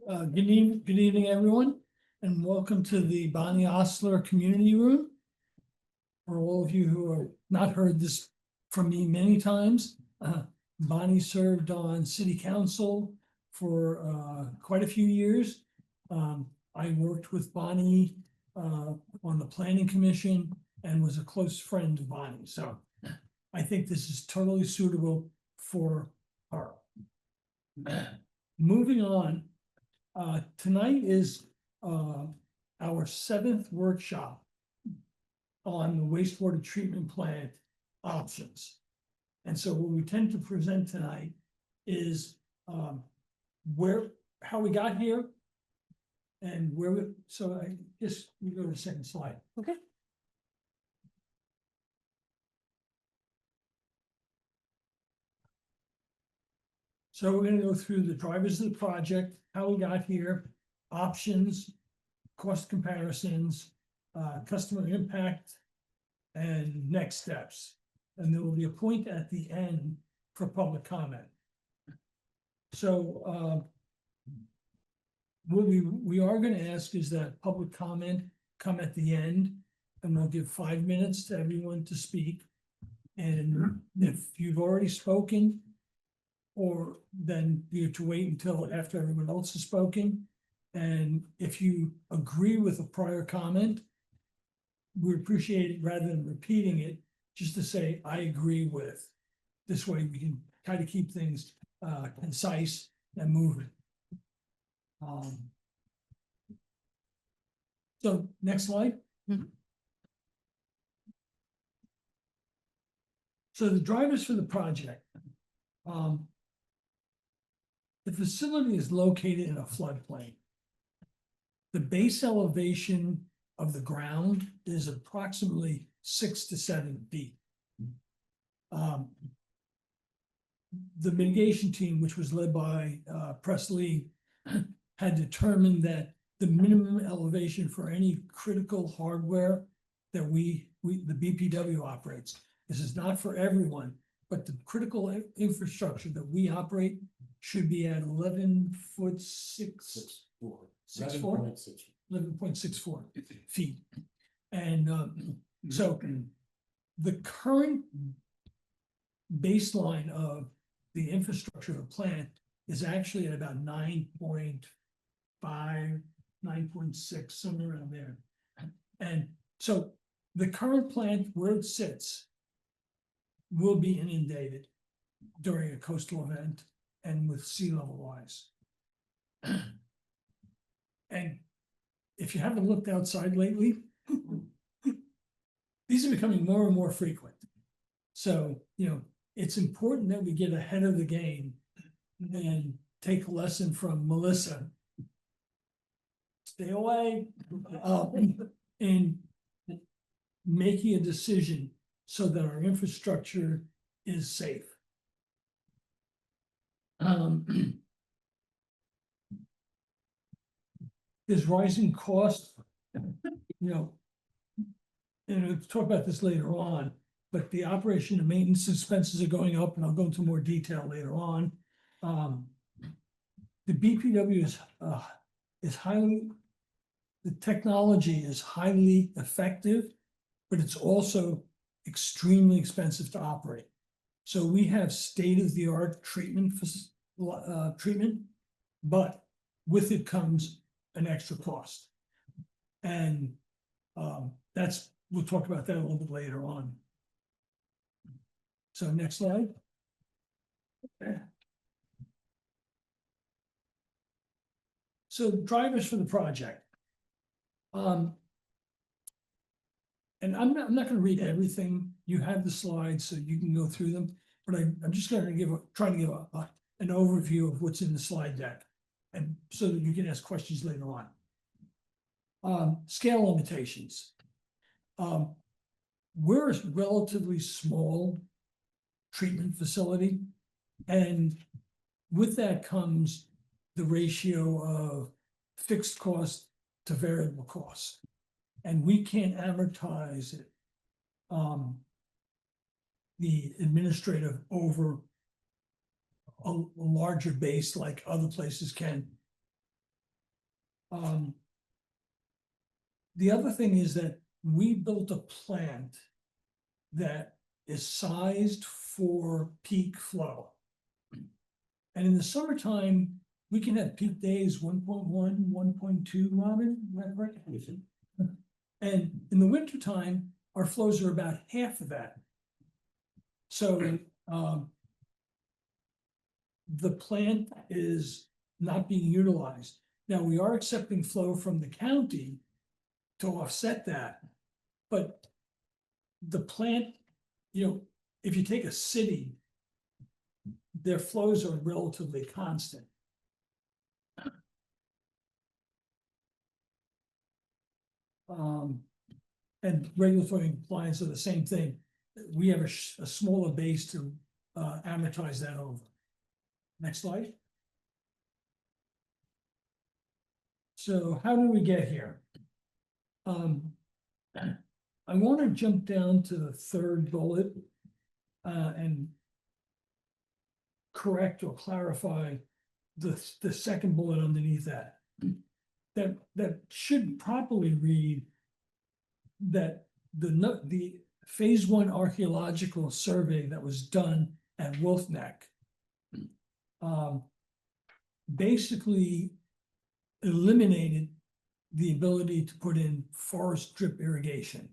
Good evening, everyone, and welcome to the Bonnie Osler Community Room. For all of you who have not heard this from me many times, Bonnie served on City Council for quite a few years. I worked with Bonnie on the Planning Commission and was a close friend of Bonnie, so I think this is totally suitable for her. Moving on. Tonight is our seventh workshop on the wastewater treatment plant options. And so what we tend to present tonight is how we got here and so I guess we go to the second slide. Okay. So we're gonna go through the drivers of the project, how we got here, options, cost comparisons, customer impact, and next steps. And there will be a point at the end for public comment. So what we are gonna ask is that public comment come at the end, and we'll give 5 minutes to everyone to speak. And if you've already spoken, or then you have to wait until after everyone else has spoken. And if you agree with a prior comment, we appreciate it rather than repeating it, just to say, I agree with. This way we can kind of keep things concise and moving. So next slide. Mhm. So the drivers for the project. The facility is located in a floodplain. The base elevation of the ground is approximately 6 to 7 feet. The mitigation team, which was led by Presley, had determined that the minimum elevation for any critical hardware that the BPW operates. This is not for everyone, but the critical infrastructure that we operate should be at 11.64 feet. And so the current baseline of the infrastructure of the plant is actually at about 9.5, 9.6, somewhere around there. And so the current plant where it sits will be inundated during a coastal event and with sea level rise. And if you haven't looked outside lately, these are becoming more and more frequent. So, it's important that we get ahead of the game and take a lesson from Melissa. Stay away, and making a decision so that our infrastructure is safe. There's rising costs, and we'll talk about this later on, but the operation and maintenance expenses are going up, and I'll go into more detail later on. The BPW the technology is highly effective, but it's also extremely expensive to operate. So we have state-of-the-art treatment, but with it comes an extra cost. And we'll talk about that a little bit later on. So next slide. So drivers for the project. And I'm not going to read everything. You have the slides, so you can go through them. But I'm just going to try to give an overview of what's in the slide deck, and so that you can ask questions later on. Scale limitations. We're a relatively small treatment facility, and with that comes the ratio of fixed cost to variable cost. And we can't amortize it, the administrative over a larger base like other places can. The other thing is that we built a plant that is sized for peak flow. And in the summertime, we can have peak days 1.1, 1.2, Robin, is that right? And in the wintertime, our flows are about half of that. So the plant is not being utilized. Now, we are accepting flow from the county to offset that. But the plant, if you take a city, their flows are relatively constant. And regulatory compliance are the same thing. We have a smaller base to amortize that over. Next slide. So how do we get here? I want to jump down to the third bullet and correct or clarify the second bullet underneath that. That should properly read that the phase 1 archaeological survey that was done at Wolf Neck basically eliminated the ability to put in forest drip irrigation.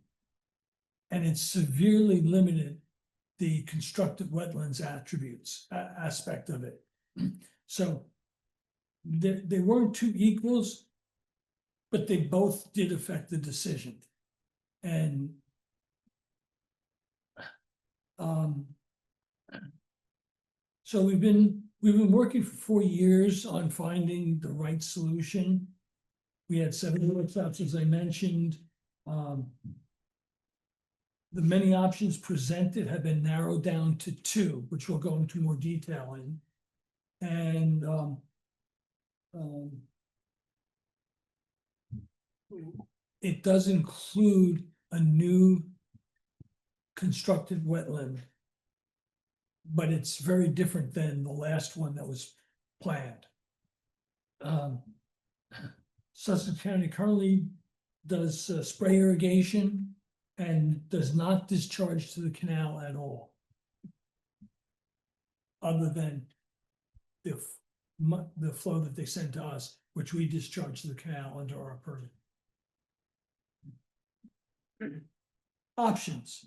And it severely limited the constructive wetlands attributes aspect of it. So they weren't two equals, but they both did affect the decision. And so we've been working for 4 years on finding the right solution. We had 7 workshops, as I mentioned. The many options presented have been narrowed down to 2, which we'll go into more detail in. And it does include a new constructed wetland, but it's very different than the last one that was planned. Sussex County currently does spray irrigation and does not discharge to the canal at all, other than the flow that they send to us, which we discharge to the canal under our permit. Options.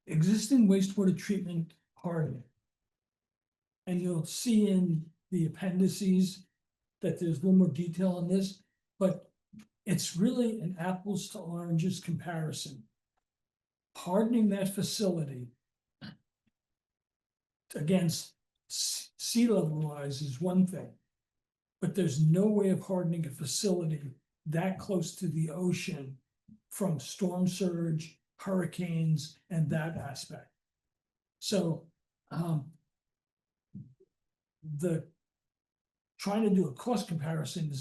Existing wastewater treatment hardening. And you'll see in the appendices that there's a little more detail on this, but it's really an apples to oranges comparison. Hardening that facility against sea level rise is one thing, but there's no way of hardening a facility that close to the ocean from storm surge, hurricanes, and that aspect. So the trying to do a cost comparison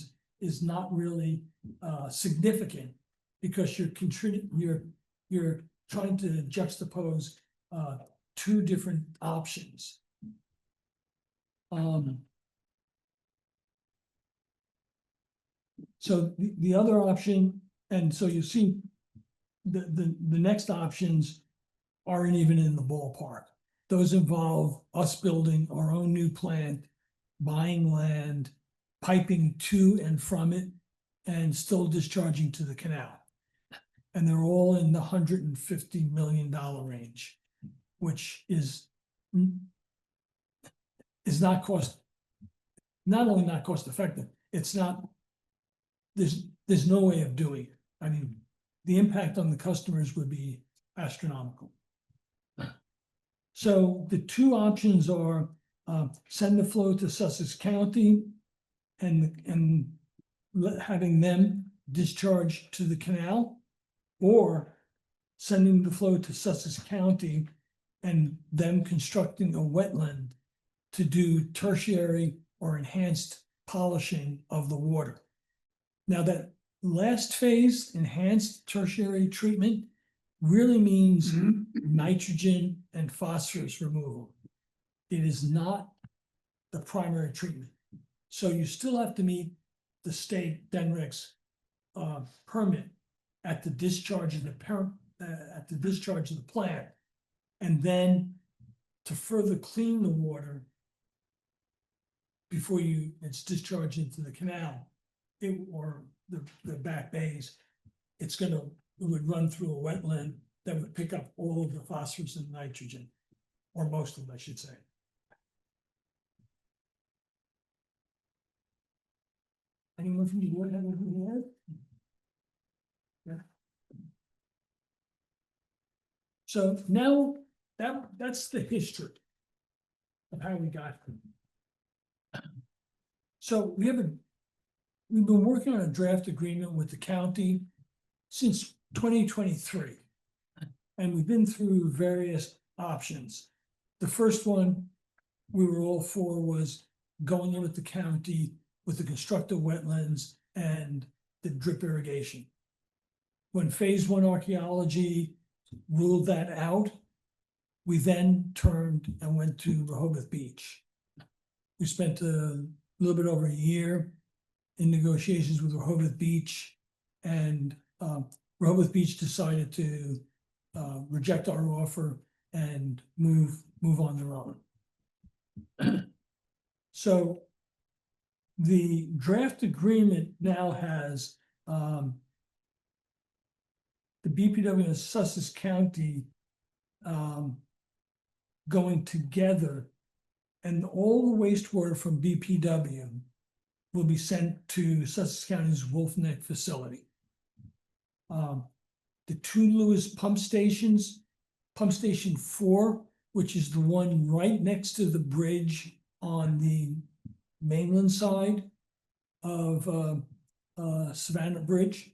is not really significant, because you're trying to juxtapose 2 different options. So the other option, and so you see the next options aren't even in the ballpark. Those involve us building our own new plant, buying land, piping to and from it, and still discharging to the canal. And they're all in the $150 million range, which is not only not cost effective, it's not, there's no way of doing it. I mean, the impact on the customers would be astronomical. So the 2 options are send the flow to Sussex County and having them discharge to the canal, or sending the flow to Sussex County and them constructing a wetland to do tertiary or enhanced polishing of the water. Now, that last phase, enhanced tertiary treatment, really means nitrogen and phosphorus removal. It is not the primary treatment. So you still have to meet the state DENREX permit at the discharge of the plant. And then to further clean the water before it's discharged into the canal, or the back bays, it would run through a wetland that would pick up all of the phosphorus and nitrogen, or most of them, I should say. Anyone from the board have anything to add? Yeah. So now that's the history of how we got here. So we've been working on a draft agreement with the county since 2023. And we've been through various options. The first one we were all for was going in with the county with the constructed wetlands and the drip irrigation. When phase 1 archaeology ruled that out, we then turned and went to Rehoboth Beach. We spent a little bit over a year in negotiations with Rehoboth Beach, and Rehoboth Beach decided to reject our offer and move on their own. So the draft agreement now has the BPW and Sussex County going together, and all the wastewater from BPW will be sent to Sussex County's Wolf Neck facility. The 2 Lewes pump stations, pump station 4, which is the one right next to the bridge on the mainland side of Savannah Bridge,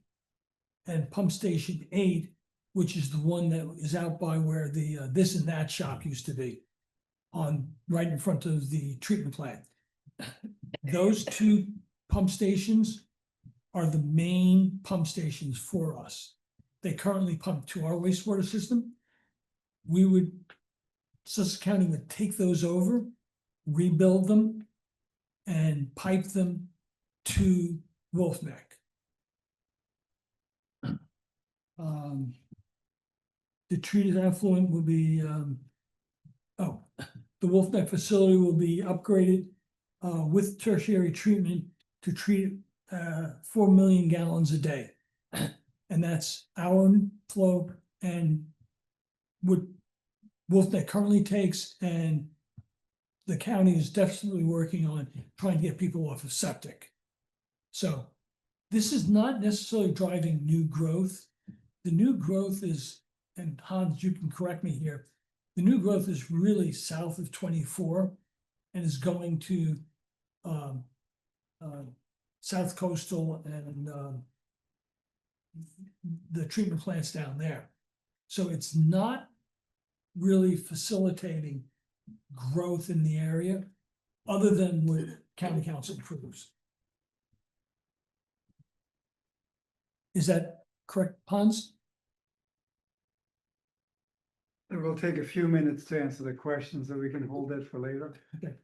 and pump station 8, which is the one that is out by where the this and that shop used to be, right in front of the treatment plant. Those 2 pump stations are the main pump stations for us. They currently pump to our wastewater system. Sussex County would take those over, rebuild them, and pipe them to Wolf Neck. The treated effluent will be, the Wolf Neck facility will be upgraded with tertiary treatment to treat 4 million gallons a day. And that's our flow and what Wolf Neck currently takes, and the county is definitely working on trying to get people off of septic. So this is not necessarily driving new growth. The new growth is, and Hans, you can correct me here, the new growth is really south of 24 and is going to South Coastal and the treatment plants down there. So it's not really facilitating growth in the area other than what county council approves. Is that correct, Hans? It will take a few minutes to answer the questions, so we can hold that for later. Okay.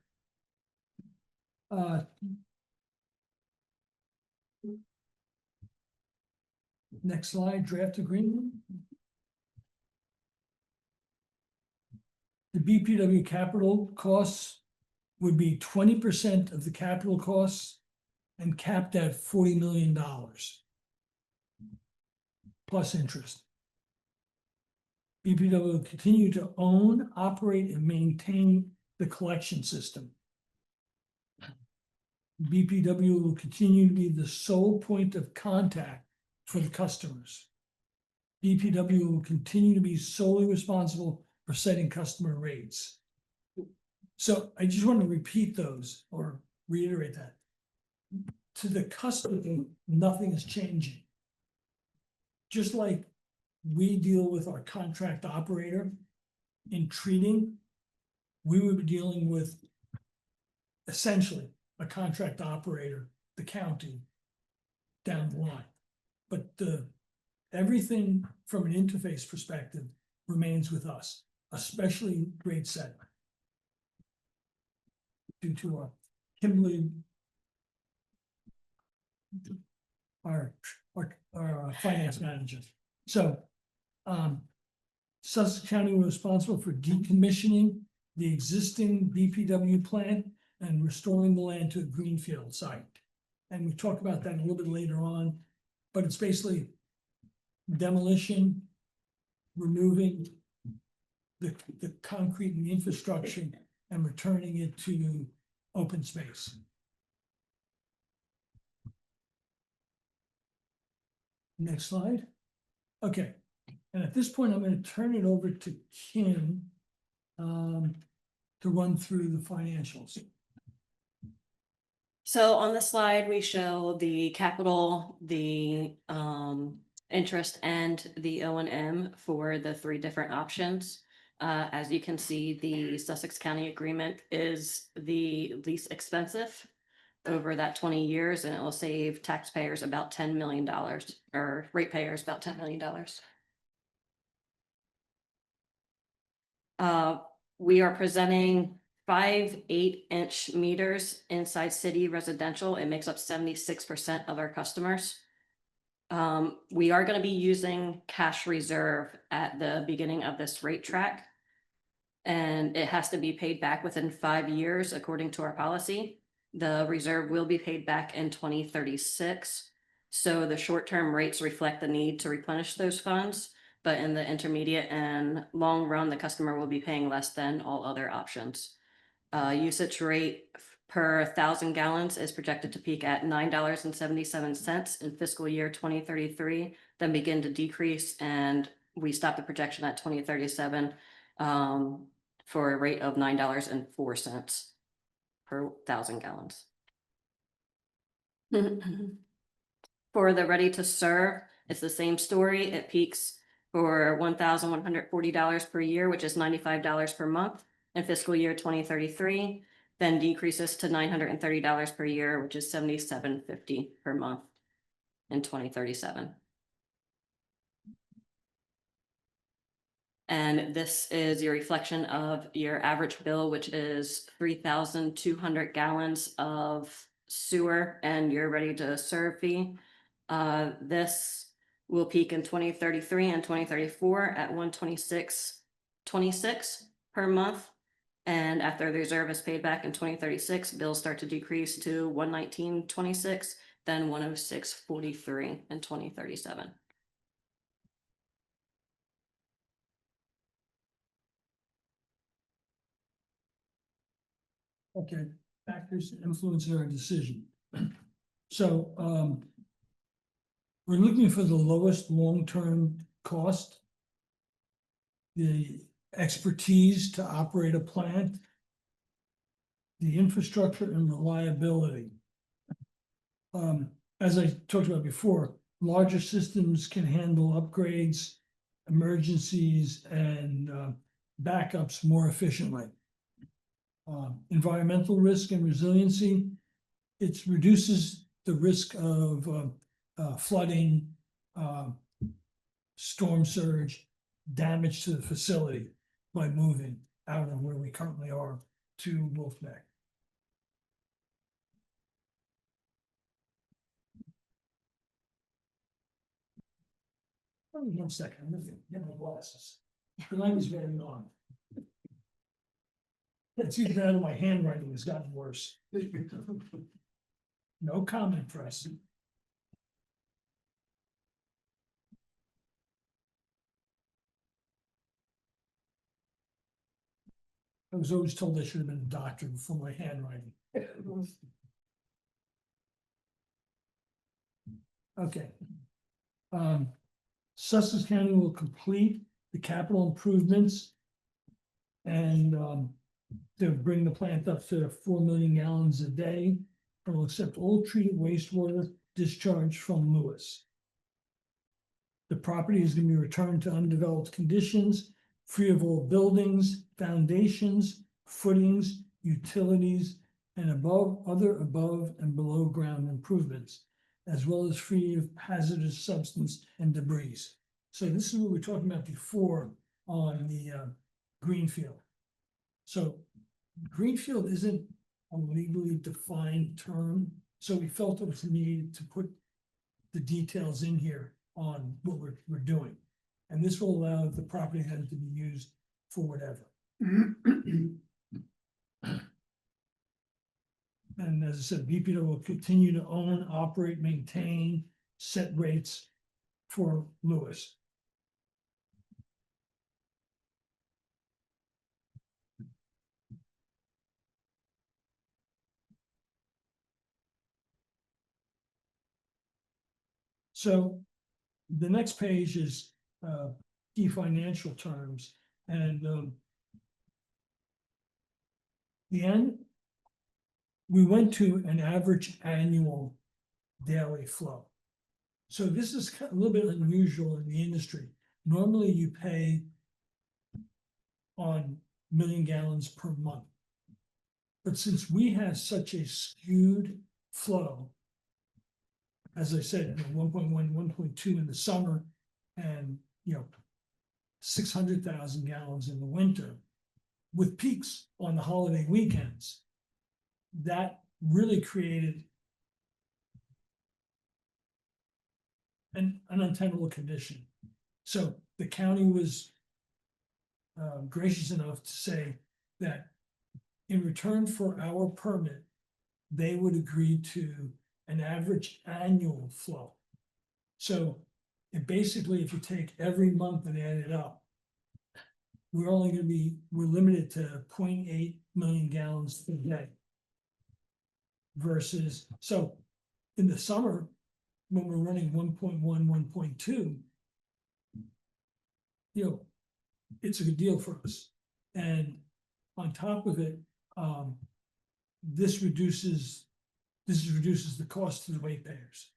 Next slide, draft agreement. The BPW capital costs would be 20% of the capital costs and capped at $40 million plus interest. BPW will continue to own, operate, and maintain the collection system. BPW will continue to be the sole point of contact for the customers. BPW will continue to be solely responsible for setting customer rates. So I just want to repeat those or reiterate that. To the customer, nothing is changing. Just like we deal with our contract operator in treating, we would be dealing with essentially a contract operator, the county, down the line. But everything from an interface perspective remains with us, especially grade setting. Due to our Kimberly our finance manager. So, Sussex County was responsible for decommissioning the existing BPW plant and restoring the land to a greenfield site. And we talk about that a little bit later on, but it's basically demolition, removing the concrete and the infrastructure and returning it to open space. Next slide. Okay, and at this point, I'm going to turn it over to Kim to run through the financials. So on the slide, we show the capital, the interest and the O&M for the three different options. As you can see, the Sussex County agreement is the least expensive over that 20 years, and it will save taxpayers about $10 million, or ratepayers about $10 million. We are presenting 5 8-inch meters inside city residential. It makes up 76% of our customers. We are going to be using cash reserve at the beginning of this rate track, and it has to be paid back within 5 years according to our policy. The reserve will be paid back in 2036. So the short-term rates reflect the need to replenish those funds, but in the intermediate and long run, the customer will be paying less than all other options. Usage rate per 1,000 gallons is projected to peak at $9.77 in fiscal year 2033, then begin to decrease, and we stop the projection at 2037 for a rate of $9.04 per 1,000 gallons. For the ready to serve, it's the same story. It peaks for $1,140 per year, which is $95 per month in fiscal year 2033, then decreases to $930 per year, which is $77.50 per month in 2037. And this is your reflection of your average bill, which is 3,200 gallons of sewer and your ready to serve fee. This will peak in 2033 and 2034 at $126.26 per month. And after the reserve is paid back in 2036, bills start to decrease to $119.26, then $106.43 in 2037. Okay, factors influencing our decision. So we're looking for the lowest long-term cost, the expertise to operate a plant, the infrastructure and reliability. As I talked about before, larger systems can handle upgrades, emergencies, and backups more efficiently. Environmental risk and resiliency, it reduces the risk of flooding, storm surge, damage to the facility by moving out of where we currently are to Wolfneck. Hold on 1 second, I'm gonna get my glasses. The light is very on. It's either out of my handwriting has gotten worse. No comment, press. I was always told I should have been a doctor before my handwriting. Okay. Sussex County will complete the capital improvements and to bring the plant up to 4 million gallons a day, and will accept all treated wastewater discharge from Lewes. The property is going to be returned to undeveloped conditions, free of all buildings, foundations, footings, utilities, and above and below ground improvements, as well as free of hazardous substance and debris. So this is what we were talking about before on the greenfield. So greenfield isn't a legally defined term. So we felt it was needed to put the details in here on what we're doing. And this will allow the property head to be used for whatever. And as I said, BPW will continue to own, operate, maintain, set rates for Lewes. So the next page is key financial terms, and the end, we went to an average annual daily flow. So this is a little bit unusual in the industry. Normally you pay on million gallons per month. But since we have such a skewed flow, as I said, 1.1, 1.2 in the summer, and 600,000 gallons in the winter, with peaks on the holiday weekends, that really created an untenable condition. So the county was gracious enough to say that in return for our permit, they would agree to an average annual flow. So it basically, if you take every month and add it up, we're limited to 0.8 million gallons per day. Versus, so in the summer, when we're running 1.1, 1.2, it's a good deal for us. And on top of it, this reduces the cost to the ratepayers.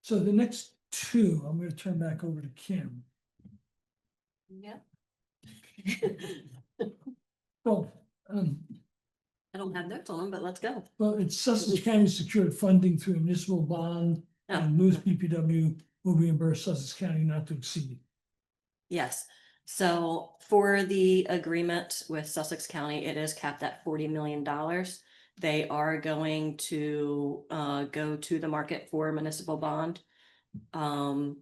So the next two, I'm going to turn back over to Kim. Yeah. Well, I don't have notes on them, but let's go. well, it's Sussex County secured funding through a municipal bond, Oh, and Lewes BPW will reimburse Sussex County not to exceed. yes. So for the agreement with Sussex County, it is capped at $40 million. They are going to go to the market for a municipal bond. And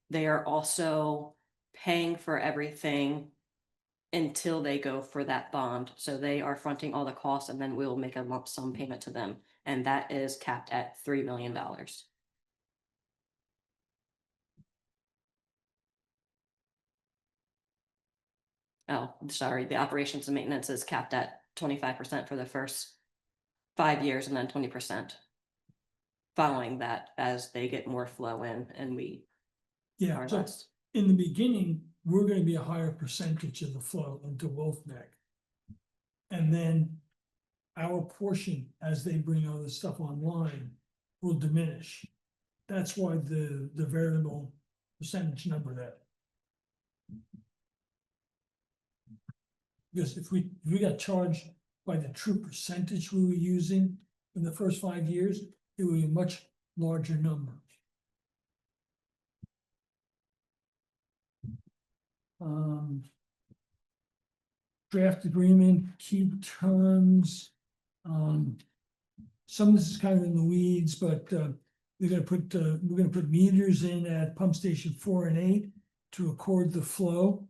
they are also paying for everything until they go for that bond. So they are fronting all the costs, and then we'll make a lump sum payment to them. And that is capped at $3 million. Oh, sorry, the operations and maintenance is capped at 25% for the first 5 years, and then 20% following that as they get more flow in and we Yeah, are so less. in the beginning, we're going to be a higher percentage of the flow into Wolf Neck. And then our portion, as they bring all this stuff online, will diminish. That's why the variable percentage number there. Because if we got charged by the true percentage we were using in the first 5 years, it would be a much larger number. Draft agreement, key terms. Some of this is kind of in the weeds, but we're gonna put meters in at pump station 4 and 8 to record the flow.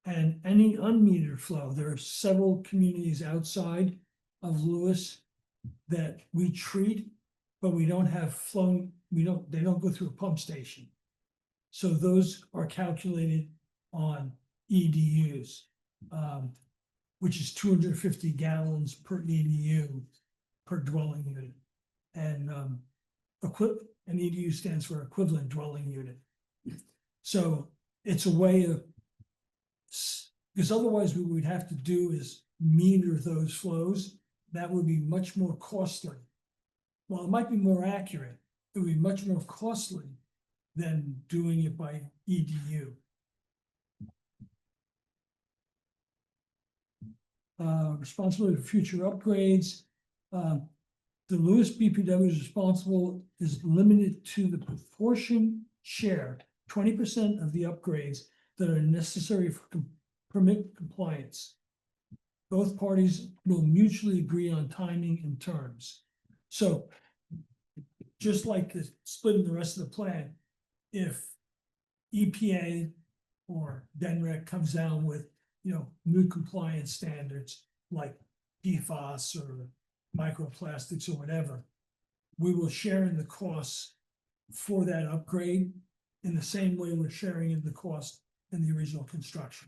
And any unmetered flow, there are several communities outside of Lewes that we treat, but we don't have flow, they don't go through a pump station. So those are calculated on EDUs, which is 250 gallons per EDU per dwelling unit. And an EDU stands for equivalent dwelling unit. So it's a way of, because otherwise what we'd have to do is meter those flows. That would be much more costly. Well, it might be more accurate. It would be much more costly than doing it by EDU. Responsibility for future upgrades. The Lewes BPW is limited to the proportion share, 20% of the upgrades that are necessary for permit compliance. both parties will mutually agree on timing and terms. So just like the split in the rest of the plan, if EPA or DENREC comes down with, new compliance standards like PFAS or microplastics or whatever, we will share in the costs for that upgrade in the same way we're sharing in the cost in the original construction.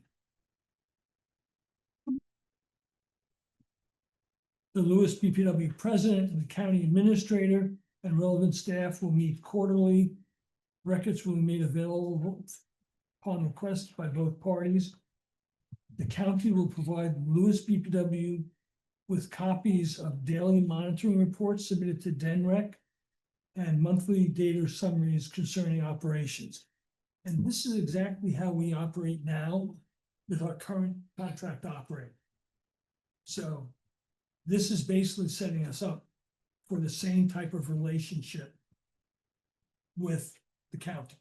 The Lewes BPW president and the county administrator and relevant staff will meet quarterly. Records will be made available upon request by both parties. The county will provide Lewes BPW with copies of daily monitoring reports submitted to DENREC and monthly data summaries concerning operations. And this is exactly how we operate now with our current contract operator. So this is basically setting us up for the same type of relationship with the county.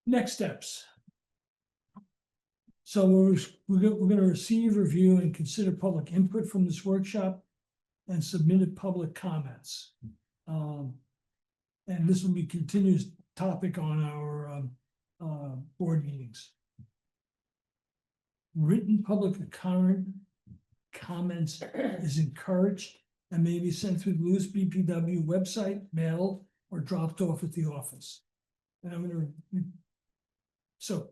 Next steps. So we're going to receive, review, and consider public input from this workshop and submitted public comments. And this will be a continuous topic on our board meetings. Written public comments is encouraged and may be sent through the Lewes BPW website, mailed, or dropped off at the office. And so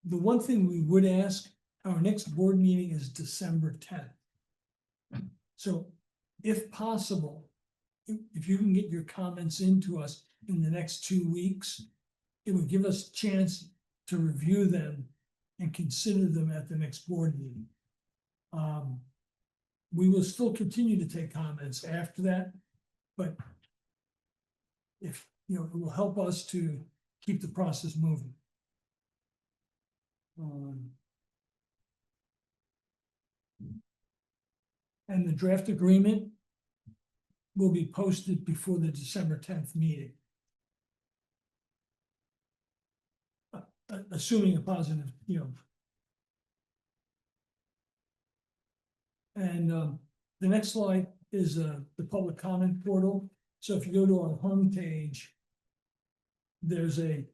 the one thing we would ask, our next board meeting is December 10th. So if possible, if you can get your comments into us in the next 2 weeks, it would give us a chance to review them and consider them at the next board meeting. We will still continue to take comments after that, but if, it will help us to keep the process moving. And the draft agreement will be posted before the December 10th meeting. Assuming a positive, And the next slide is the public comment portal. So if you go to our homepage, there's a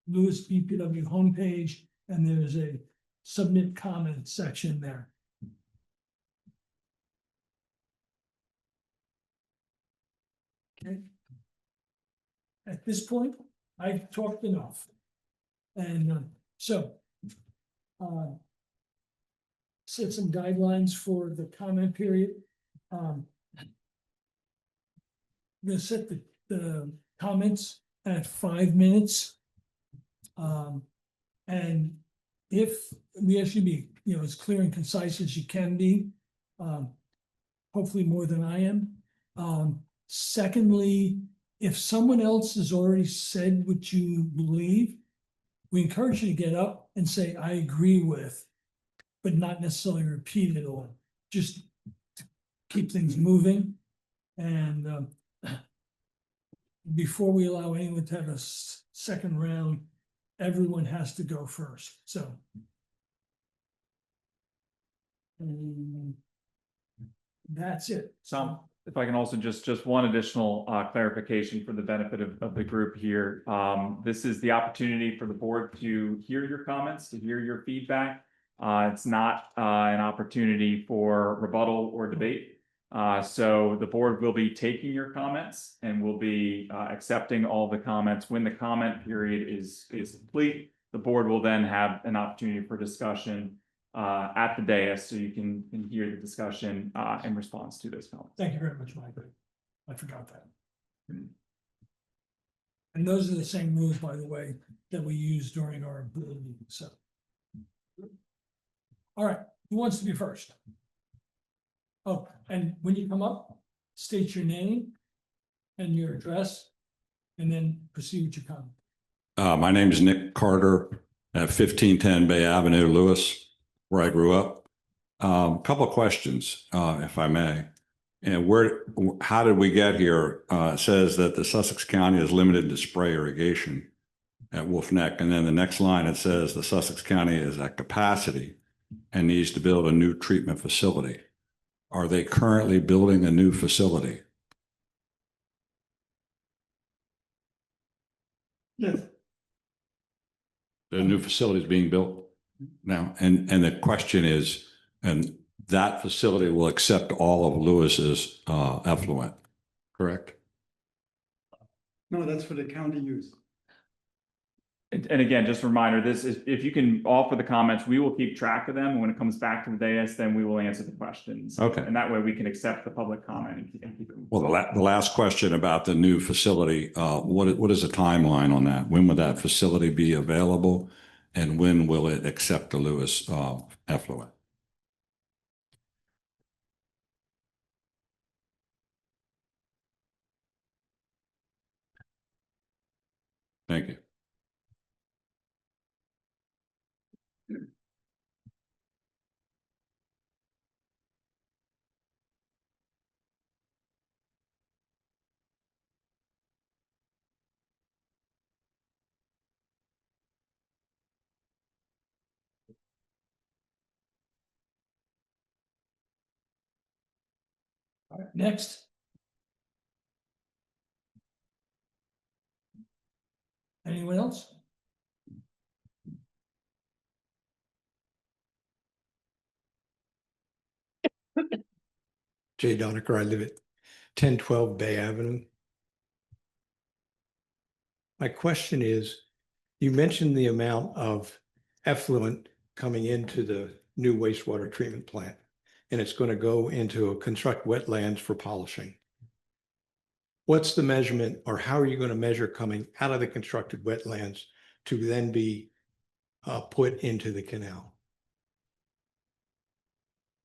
Lewes BPW homepage, and there's a submit comment section there. Okay. At this point, I've talked enough. And set some guidelines for the comment period. I'm gonna set the comments at 5 minutes. And if we actually be, as clear and concise as you can be, hopefully more than I am. Secondly, if someone else has already said what you believe, we encourage you to get up and say, I agree with, but not necessarily repeat it all, just to keep things moving. And before we allow anyone to have a second round, everyone has to go first, so. That's it. If I can also just one additional clarification for the benefit of the group here. This is the opportunity for the board to hear your comments, to hear your feedback. It's not an opportunity for rebuttal or debate. So the board will be taking your comments and will be accepting all the comments. When the comment period is complete, the board will then have an opportunity for discussion at the dais, so you can hear the discussion in response to those comments. Thank you very much, Mike. I forgot that. And those are the same rules, by the way, that we use during our board meeting, so. All right, who wants to be first? Oh, and when you come up, state your name and your address, and then proceed with your comment. My name is Nick Carter at 1510 Bay Avenue, Lewes, where I grew up. Couple of questions, if I may. And how did we get here? It says that the Sussex County is limited to spray irrigation. at Wolf Neck. And then the next line, it says the Sussex County is at capacity and needs to build a new treatment facility. Are they currently building a new facility? Yes. The new facility is being built now. And the question is, and that facility will accept all of Lewis's effluent, correct? No, that's for the county use. And again, just a reminder, this is, if you can offer the comments, we will keep track of them. And when it comes back to the dais, then we will answer the questions. Okay. And that way we can accept the public comment and keep it. Well, the last question about the new facility, what is the timeline on that? When will that facility be available? And when will it accept the Lewes effluent? Thank you. All right, next. Anyone else? Jay Doniker, I live at 1012 Bay Avenue. My question is, you mentioned the amount of effluent coming into the new wastewater treatment plant, and it's going to go into a construct wetlands for polishing. What's the measurement, or how are you going to measure coming out of the constructed wetlands to then be put into the canal?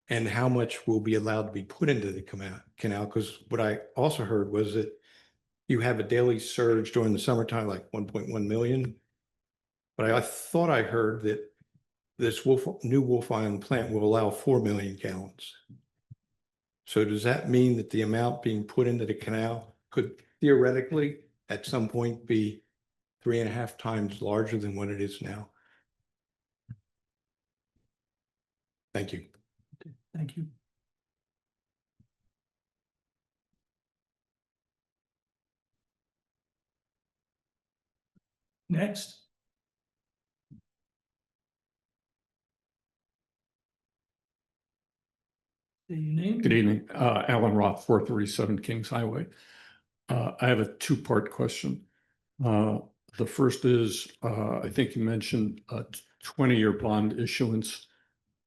And how much will be allowed to be put into the canal? Because what I also heard was that you have a daily surge during the summertime, like 1.1 million. But I thought I heard that this new Wolf Island plant will allow 4 million gallons. So does that mean that the amount being put into the canal could theoretically at some point be 3.5 times larger than what it is now? Thank you. Thank you. Next. Say your name. Good evening, Alan Roth, 437 Kings Highway. I have a two-part question. The first is, I think you mentioned a 20-year bond issuance.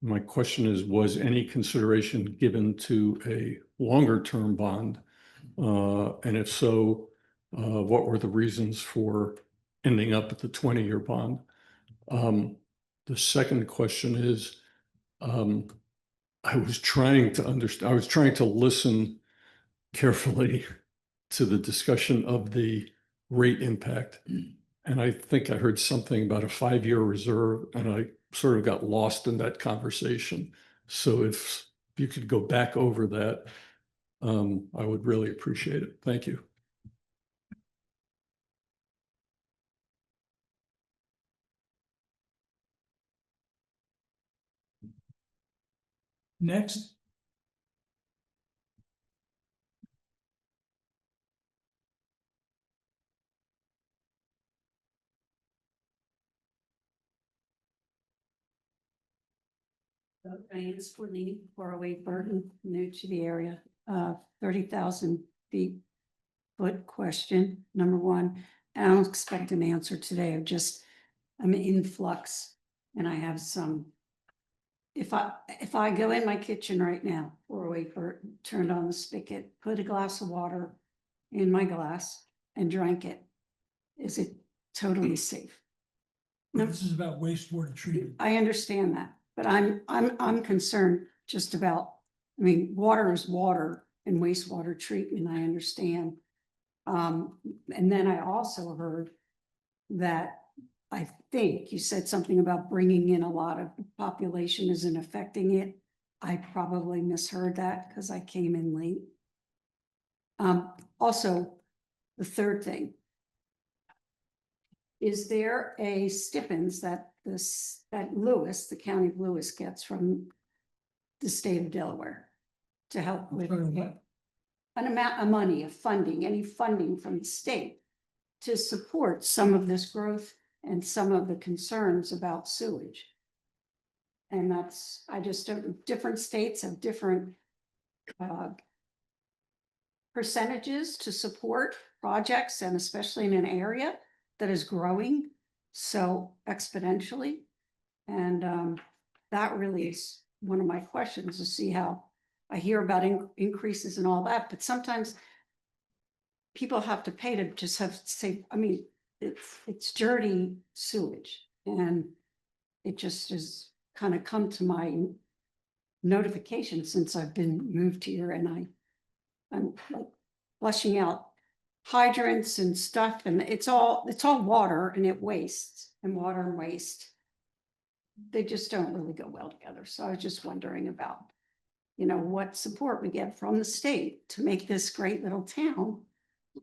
My question is, was any consideration given to a longer-term bond? And if so, what were the reasons for ending up at the 20-year bond? The second question is, I was trying to understand, I was trying to listen carefully to the discussion of the rate impact. And I think I heard something about a 5-year reserve, and I sort of got lost in that conversation. So if you could go back over that, I would really appreciate it. Thank you. Next. Diane Spillane, 408 Burton, new to the area, 30,000 foot question. Number one, I don't expect an answer today. I'm in flux and I have some. If I go in my kitchen right now, 408 Burton, turned on the spigot, put a glass of water in my glass and drank it, is it totally safe? No. This is about wastewater treatment. I understand that, but I'm concerned just about, I mean, water is water and wastewater treatment, I understand. And then I also heard that, I think you said something about bringing in a lot of population isn't affecting it. I probably misheard that because I came in late. Also, the third thing, is there a stipends that that Lewis, the county of Lewis gets from the state of Delaware to help with Sorry, what? an amount of money, of funding, any funding from the state to support some of this growth and some of the concerns about sewage? And that's, I just don't, different states have different percentages to support projects, and especially in an area that is growing so exponentially. And that really is one of my questions, to see how I hear about increases and all that, but sometimes people have to pay to just have say, I mean, it's dirty sewage, and it just has kind of come to my notification since I've been moved here, and I'm like flushing out hydrants and stuff, and it's all water, and it wastes, and water and waste, they just don't really go well together. So I was just wondering about, you know, what support we get from the state to make this great little town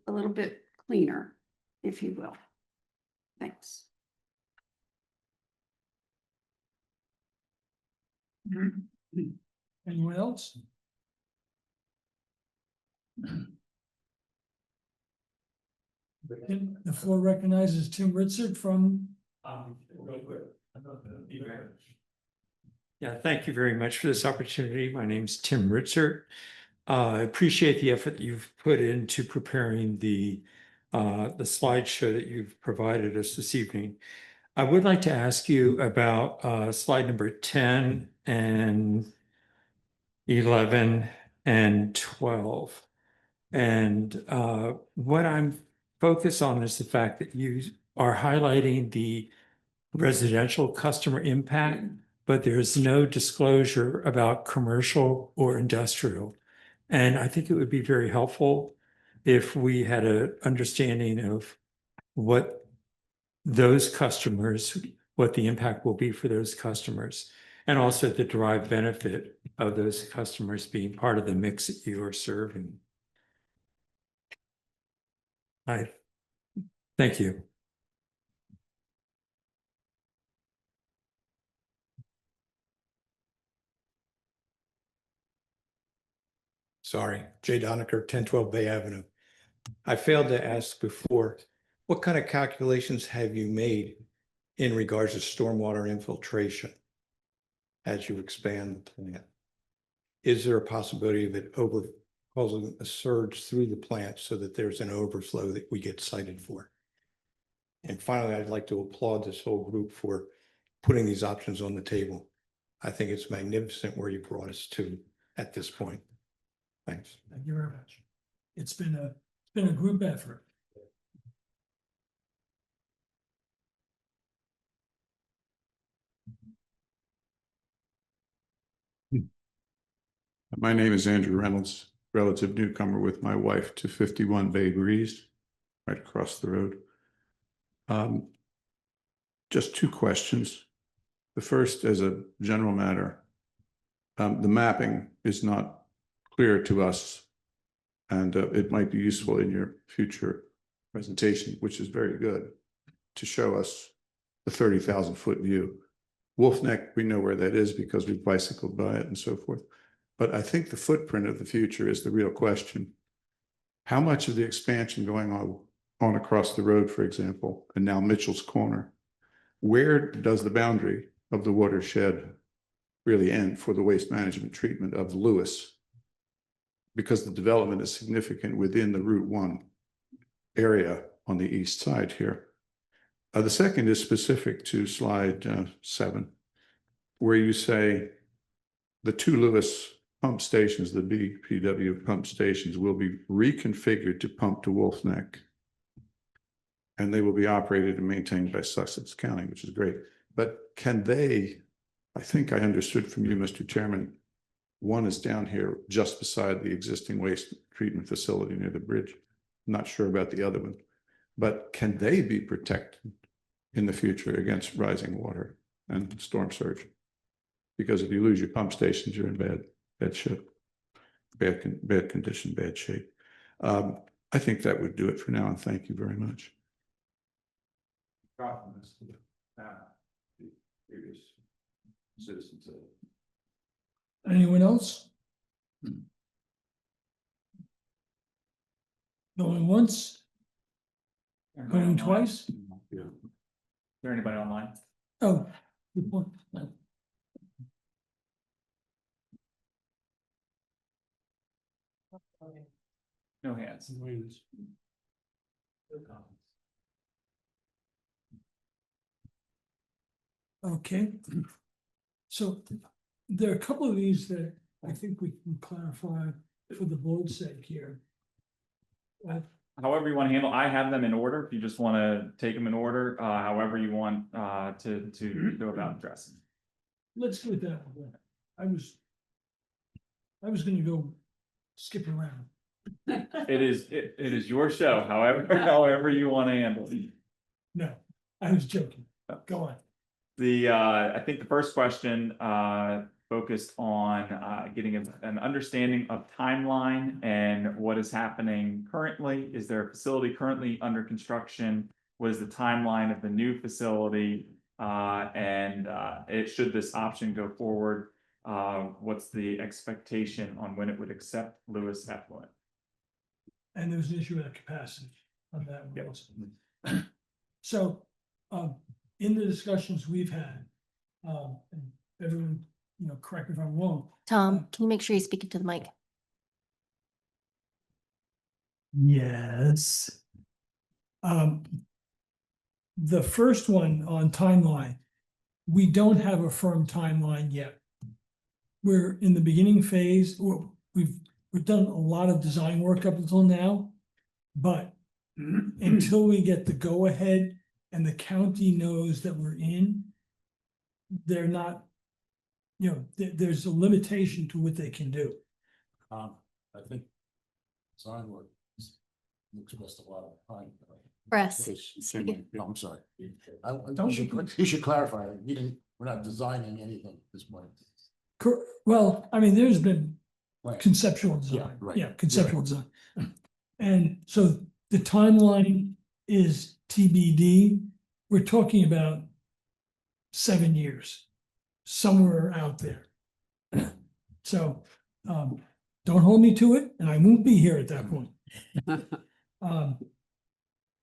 a little bit cleaner, if you will. Thanks. Anyone else? The floor recognizes Tim Ritzert from. Yeah, thank you very much for this opportunity. My name's Tim Ritzert. I appreciate the effort you've put into preparing the slideshow that you've provided us this evening. I would like to ask you about slide number 10 and 11 and 12. And what I'm focused on is the fact that you are highlighting the residential customer impact, but there's no disclosure about commercial or industrial. And I think it would be very helpful if we had an understanding of what those customers, what the impact will be for those customers, and also the derived benefit of those customers being part of the mix that you are serving. Thank you. Sorry, Jay Doniker, 1012 Bay Avenue. I failed to ask before, what kind of calculations have you made in regards to stormwater infiltration as you expand the plant? Is there a possibility of it causing a surge through the plant so that there's an overflow that we get cited for? And finally, I'd like to applaud this whole group for putting these options on the table. I think it's magnificent where you brought us to at this point. Thanks. Thank you very much. It's been a group effort. My name is Andrew Reynolds, relative newcomer with my wife to 51 Bay Breeze, right across the road. Just two questions. The first, as a general matter, the mapping is not clear to us, and it might be useful in your future presentation, which is very good, to show us the 30,000-foot view. Wolf Neck, we know where that is because we've bicycled by it and so forth. But I think the footprint of the future is the real question. How much of the expansion going on across the road, for example, and now Mitchell's Corner, where does the boundary of the watershed really end for the waste management treatment of Lewes? Because the development is significant within the Route 1 area on the east side here. The second is specific to slide 7, where you say the two Lewes pump stations, the BPW pump stations, will be reconfigured to pump to Wolf Neck. And they will be operated and maintained by Sussex County, which is great. But can they, I think I understood from you, Mr. Chairman, one is down here just beside the existing waste treatment facility near the bridge. I'm not sure about the other one, but can they be protected in the future against rising water and storm surge? Because if you lose your pump stations, you're in bad shape, bad condition, bad shape. I think that would do it for now, and thank you very much. compliments to the previous citizens. Anyone else? Going once, Anybody going online? twice? Yeah. Is there anybody online? Oh, good point. No. No hands. Okay. So there are a couple of these that I think we can clarify for the board's sake here. However you want to handle, I have them in order. If you just want to take them in order, however you want to go about addressing. Let's do it that way. I was gonna go skip around. It is your show, however you want to handle it. No, I was joking. Go on. I think the first question focused on getting an understanding of timeline and what is happening currently. Is there a facility currently under construction? What is the timeline of the new facility? Should this option go forward, what's the expectation on when it would accept Lewes effluent? And there was an issue with the capacity on that one Yep. also. So, in the discussions we've had, and everyone, correct me if I'm wrong. Tom, can you make sure you speak into the mic? Yes. The first one on timeline, we don't have a firm timeline yet. We're in the beginning phase. We've done a lot of design work up until now, but until we get the go ahead and the county knows that we're in, they're not, there's a limitation to what they can do. I think design work expressed a lot of time. Press. Yeah, I'm sorry. Don't You should clarify, we're not designing anything at this point. Well, I mean, there's been Right. conceptual design. Yeah, right. Yeah, conceptual design. And so the timeline is TBD. We're talking about 7 years, somewhere out there. So, don't hold me to it, and I won't be here at that point.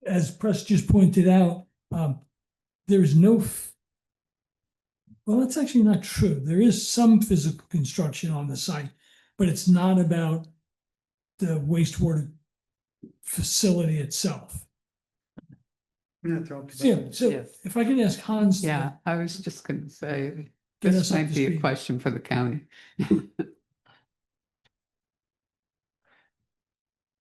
As Press just pointed out, there's no, well, that's actually not true. There is some physical construction on the site, but it's not about the wastewater facility itself. Yeah, talk So, about it. so if I can ask Hans. to Yeah, I was just gonna say, get this us up might to be a speed. question for the county.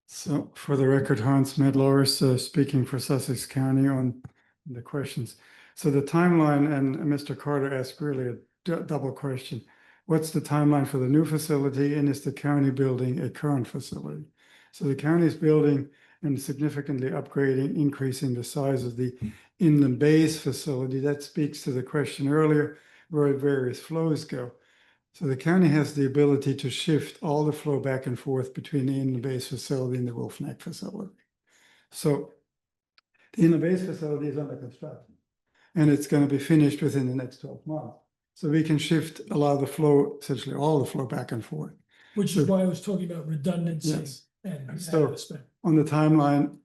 So for the record, Hans Medloris, speaking for Sussex County on the questions. So the timeline, and Mr. Carter asked really a double question. What's the timeline for the new facility, and is the county building a current facility? So the county is building and significantly upgrading, increasing the size of the inland base facility. That speaks to the question earlier, where various flows go. So the county has the ability to shift all the flow back and forth between the inland base facility and the Wolf Neck facility. So the inland base facility is under construction, and it's going to be finished within the next 12 months. So we can shift a lot of the flow, essentially all the flow back and forth. Which is why I was talking about redundancy. Yes. And So- aspect. On the timeline,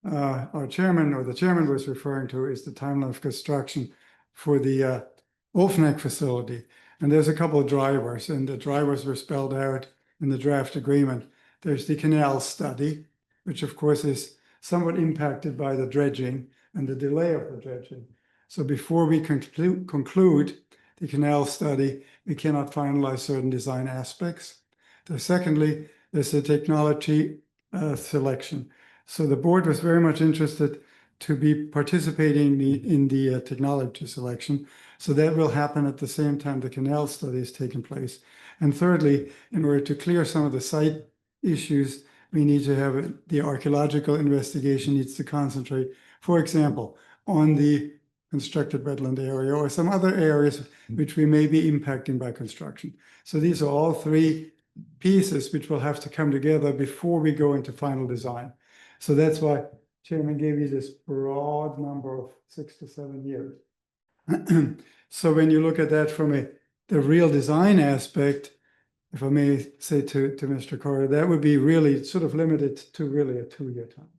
our chairman, or the chairman, was referring to is the timeline of construction for the Wolf Neck facility. And there's a couple of drivers, and the drivers were spelled out in the draft agreement. There's the canal study, which of course is somewhat impacted by the dredging and the delay of the dredging. So before we conclude the canal study, we cannot finalize certain design aspects. Secondly, there's the technology selection. So the board was very much interested to be participating in the technology selection. So that will happen at the same time the canal study is taking place. And thirdly, in order to clear some of the site issues, we need to have the archaeological investigation needs to concentrate, for example, on the constructed wetland area or some other areas which we may be impacting by construction. So these are all three pieces which will have to come together before we go into final design. So that's why chairman gave you this broad number of 6 to 7 years. So when you look at that from the real design aspect, if I may say to Mr. Carter, that would be really sort of limited to really a 2-year time.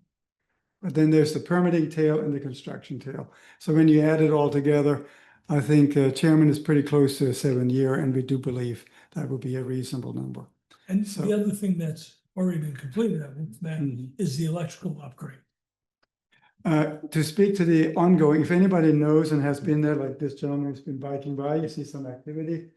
But then there's the permitting tail and the construction tail. So when you add it all together, I think chairman is pretty close to a 7-year, and we do believe that would be a reasonable number. And So- the other thing that's already been completed, that Mhm. is the electrical upgrade. To speak to the ongoing, if anybody knows and has been there, like this gentleman who's been biking by, you see some activity.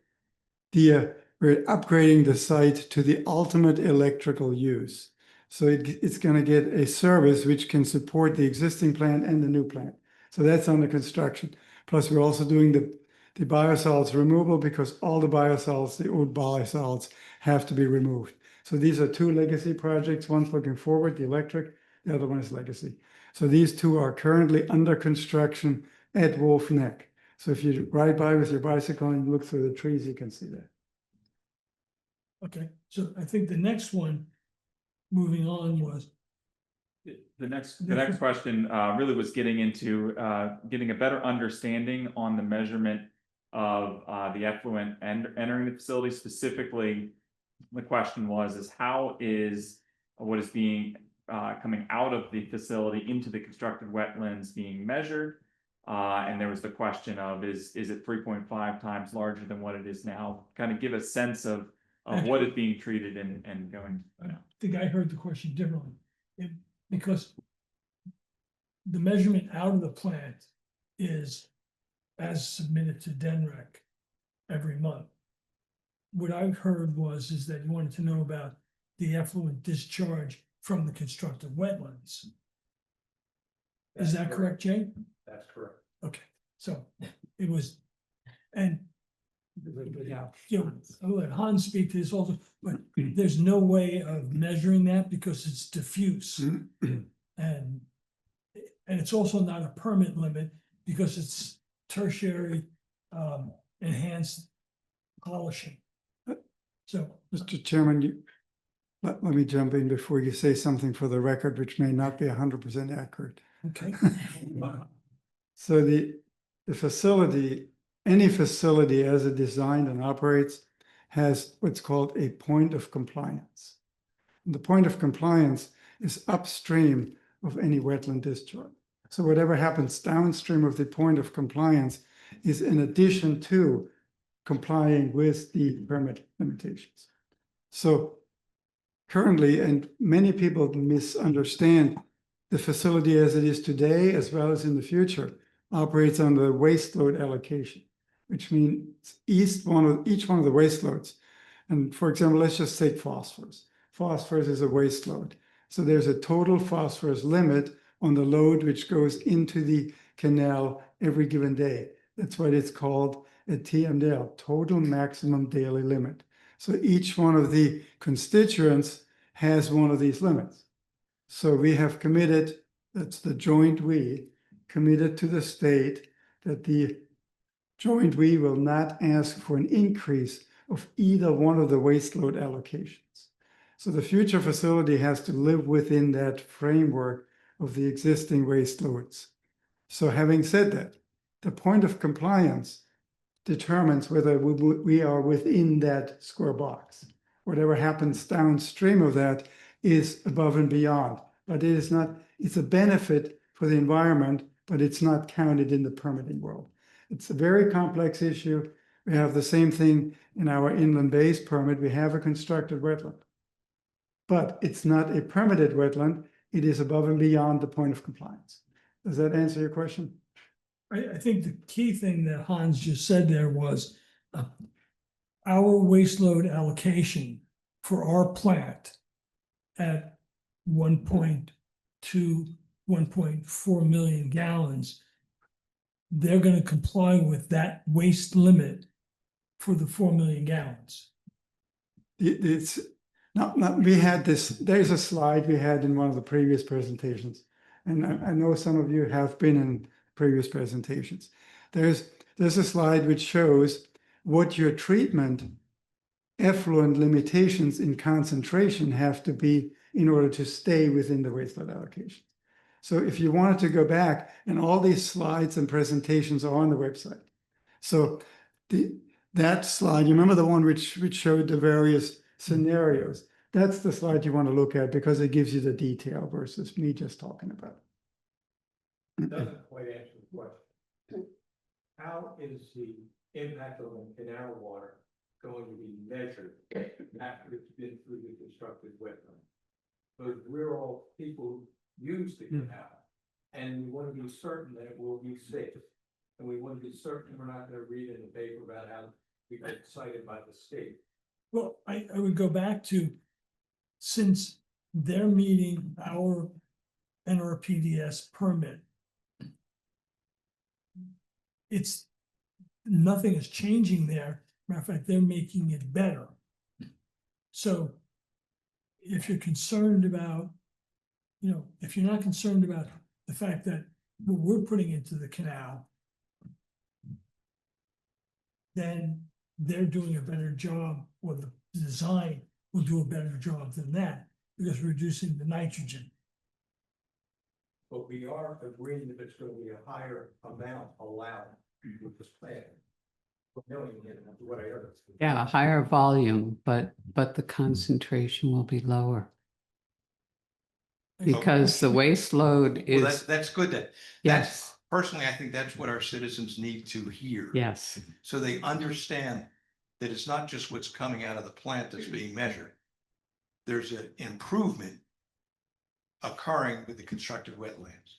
We're upgrading the site to the ultimate electrical use. So it's going to get a service which can support the existing plant and the new plant. So that's under construction. Plus, we're also doing the biosolids removal, because all the biosolids, the old biosolids, have to be removed. So these are 2 legacy projects. One's looking forward, the electric, the other one is legacy. So these 2 are currently under construction at Wolf Neck. So if you ride by with your bicycle and look through the trees, you can see that. Okay, so I think the next one, moving on, was The next question really was getting into getting a better understanding on the measurement of the effluent and entering the facility. Specifically, the question is how is what is being coming out of the facility into the constructed wetlands being measured? And there was the question of is it 3.5 times larger than what it is now? Kind of give a sense of what is being treated and going. I think I heard the question differently. Because the measurement out of the plant is as submitted to DENREC every month. What I heard is that you wanted to know about the effluent discharge from the constructed wetlands. Is that correct, Jay? That's correct. Okay, so it was, and I'll let Hans speak to this also, but there's no way of measuring that because it's diffuse. And it's also not a permit limit because it's tertiary enhanced polishing. So, Mr. Chairman, let me jump in before you say something for the record, which may not be 100% accurate. okay, So the facility, any facility as it designed and operates, has what's called a point of compliance. And the point of compliance is upstream of any wetland discharge. So whatever happens downstream of the point of compliance is in addition to complying with the permit limitations. So currently, and many people misunderstand, the facility as it is today, as well as in the future, operates on the waste load allocation, which means each one of the waste loads. And for example, let's just take phosphorus. Phosphorus is a waste load. So there's a total phosphorus limit on the load which goes into the canal every given day. That's what it's called a TMDL, total maximum daily limit. So each one of the constituents has one of these limits. So we have committed, that's the joint we, committed to the state that the joint we will not ask for an increase of either one of the waste load allocations. So the future facility has to live within that framework of the existing waste loads. So having said that, the point of compliance determines whether we are within that square box. Whatever happens downstream of that is above and beyond, but it is not, it's a benefit for the environment, but it's not counted in the permitting world. It's a very complex issue. We have the same thing in our inland base permit. We have a constructed wetland, but it's not a permitted wetland. It is above and beyond the point of compliance. Does that answer your question? I think the key thing that Hans just said there was our waste load allocation for our plant at 1.2, 1.4 million gallons, they're going to comply with that waste limit for the 4 million gallons. It's not, we had this, there's a slide we had in one of the previous presentations. And I know some of you have been in previous presentations. There's a slide which shows what your treatment effluent limitations in concentration have to be in order to stay within the waste load allocation. So if you wanted to go back, and all these slides and presentations are on the website. So that slide, you remember the one which showed the various scenarios? That's the slide you want to look at because it gives you the detail versus me just talking about it. Doesn't quite answer the question. How is the impact on the canal water going to be measured after it's been through the constructed wetland? Because we're all people who use the canal, and we want to be certain that it will be safe. And we want to be certain we're not going to read in the paper about how we get cited by the state. Well, I would go back to, since they're meeting our NRPDS permit, it's, nothing is changing there. Matter of fact, they're making it better. So if you're concerned about, if you're not concerned about the fact that what we're putting into the canal, then they're doing a better job, or the design will do a better job than that, because we're reducing the nitrogen. But we are agreeing that it's going to be a higher amount allowed with this plan. What I heard. Yeah, a higher volume, but the concentration will be lower. Because the waste load Well, is, that's good. yes, Personally, I think that's what our citizens need to hear. yes, So they understand that it's not just what's coming out of the plant that's being measured. There's an improvement occurring with the constructed wetlands.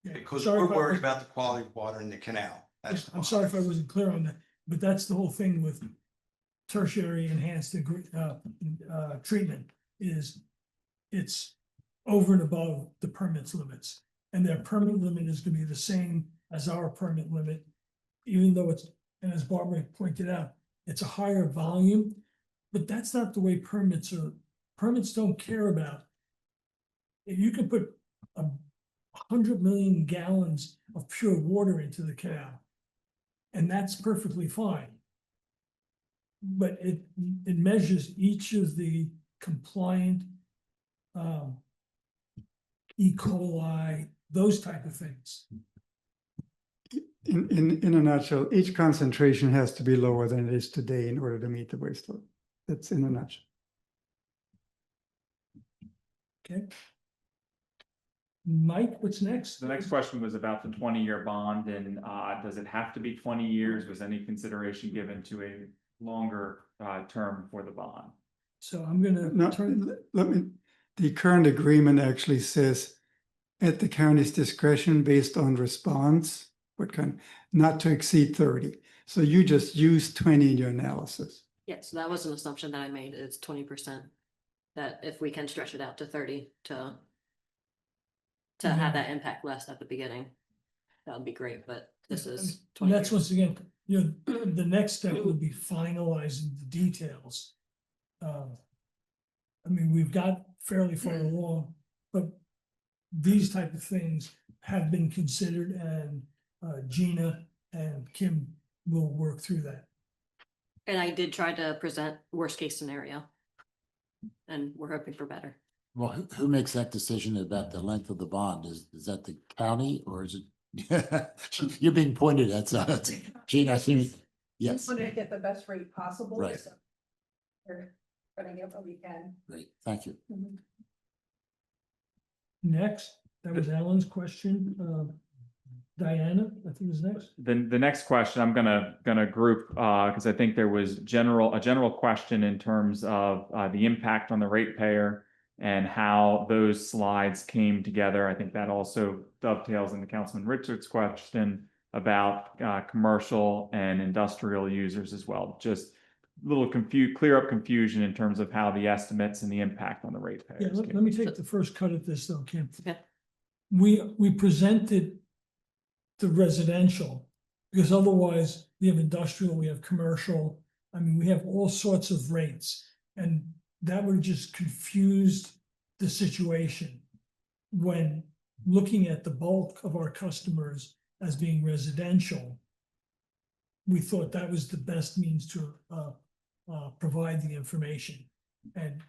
Yeah, Because sorry we're if I worried was- about the quality of water in the canal. That's the I'm sorry if I wasn't clear on that, but that's the whole thing with tertiary enhanced treatment is it's over and above the permits limits. And their permit limit is gonna be the same as our permit limit, even though it's, and as Barbara pointed out, it's a higher volume, but that's not the way permits are. Permits don't care about. If you can put 100 million gallons of pure water into the canal, and that's perfectly fine. But it measures each of the compliant E. coli, those type of things. In a nutshell, each concentration has to be lower than it is today in order to meet the waste load. That's in a nutshell. Okay. Mike, what's next? The next question was about the 20-year bond, and does it have to be 20 years? Was any consideration given to a longer term for the bond? So I'm gonna No, turn, let me, the current agreement actually says at the county's discretion based on response, not to exceed 30. So you just use 20 in your analysis. Yeah, so that was an assumption that I made, it's 20%. That if we can stretch it out to 30 to have that impact less at the beginning, that would be great, but this is and 20 that's years. once again, the next step will be finalizing the details. I mean, we've got fairly far along, but these type of things have been considered, and Gina and Kim will work through that. And I did try to present worst case scenario. And we're hoping for better. Well, who makes that decision about the length of the bond? Is that the county or is it? You're being pointed at, so Gene, I think, yes, Want to get the best rate possible. Right. So we're gonna get what we can. great, thank you. Next, that was Alan's question. Diana, I think is next. The next question I'm gonna group because I think there was a general question in terms of the impact on the ratepayer and how those slides came together. I think that also dovetails into Councilman Richard's question about commercial and industrial users as well. Just a little clear up confusion in terms of how the estimates and the impact on the Yeah, ratepayers. let me take the first cut at this though, Kim. Okay. We presented the residential, because otherwise we have industrial, we have commercial. I mean, we have all sorts of rates, and that would have just confused the situation. When looking at the bulk of our customers as being residential, we thought that was the best means to provide the information. And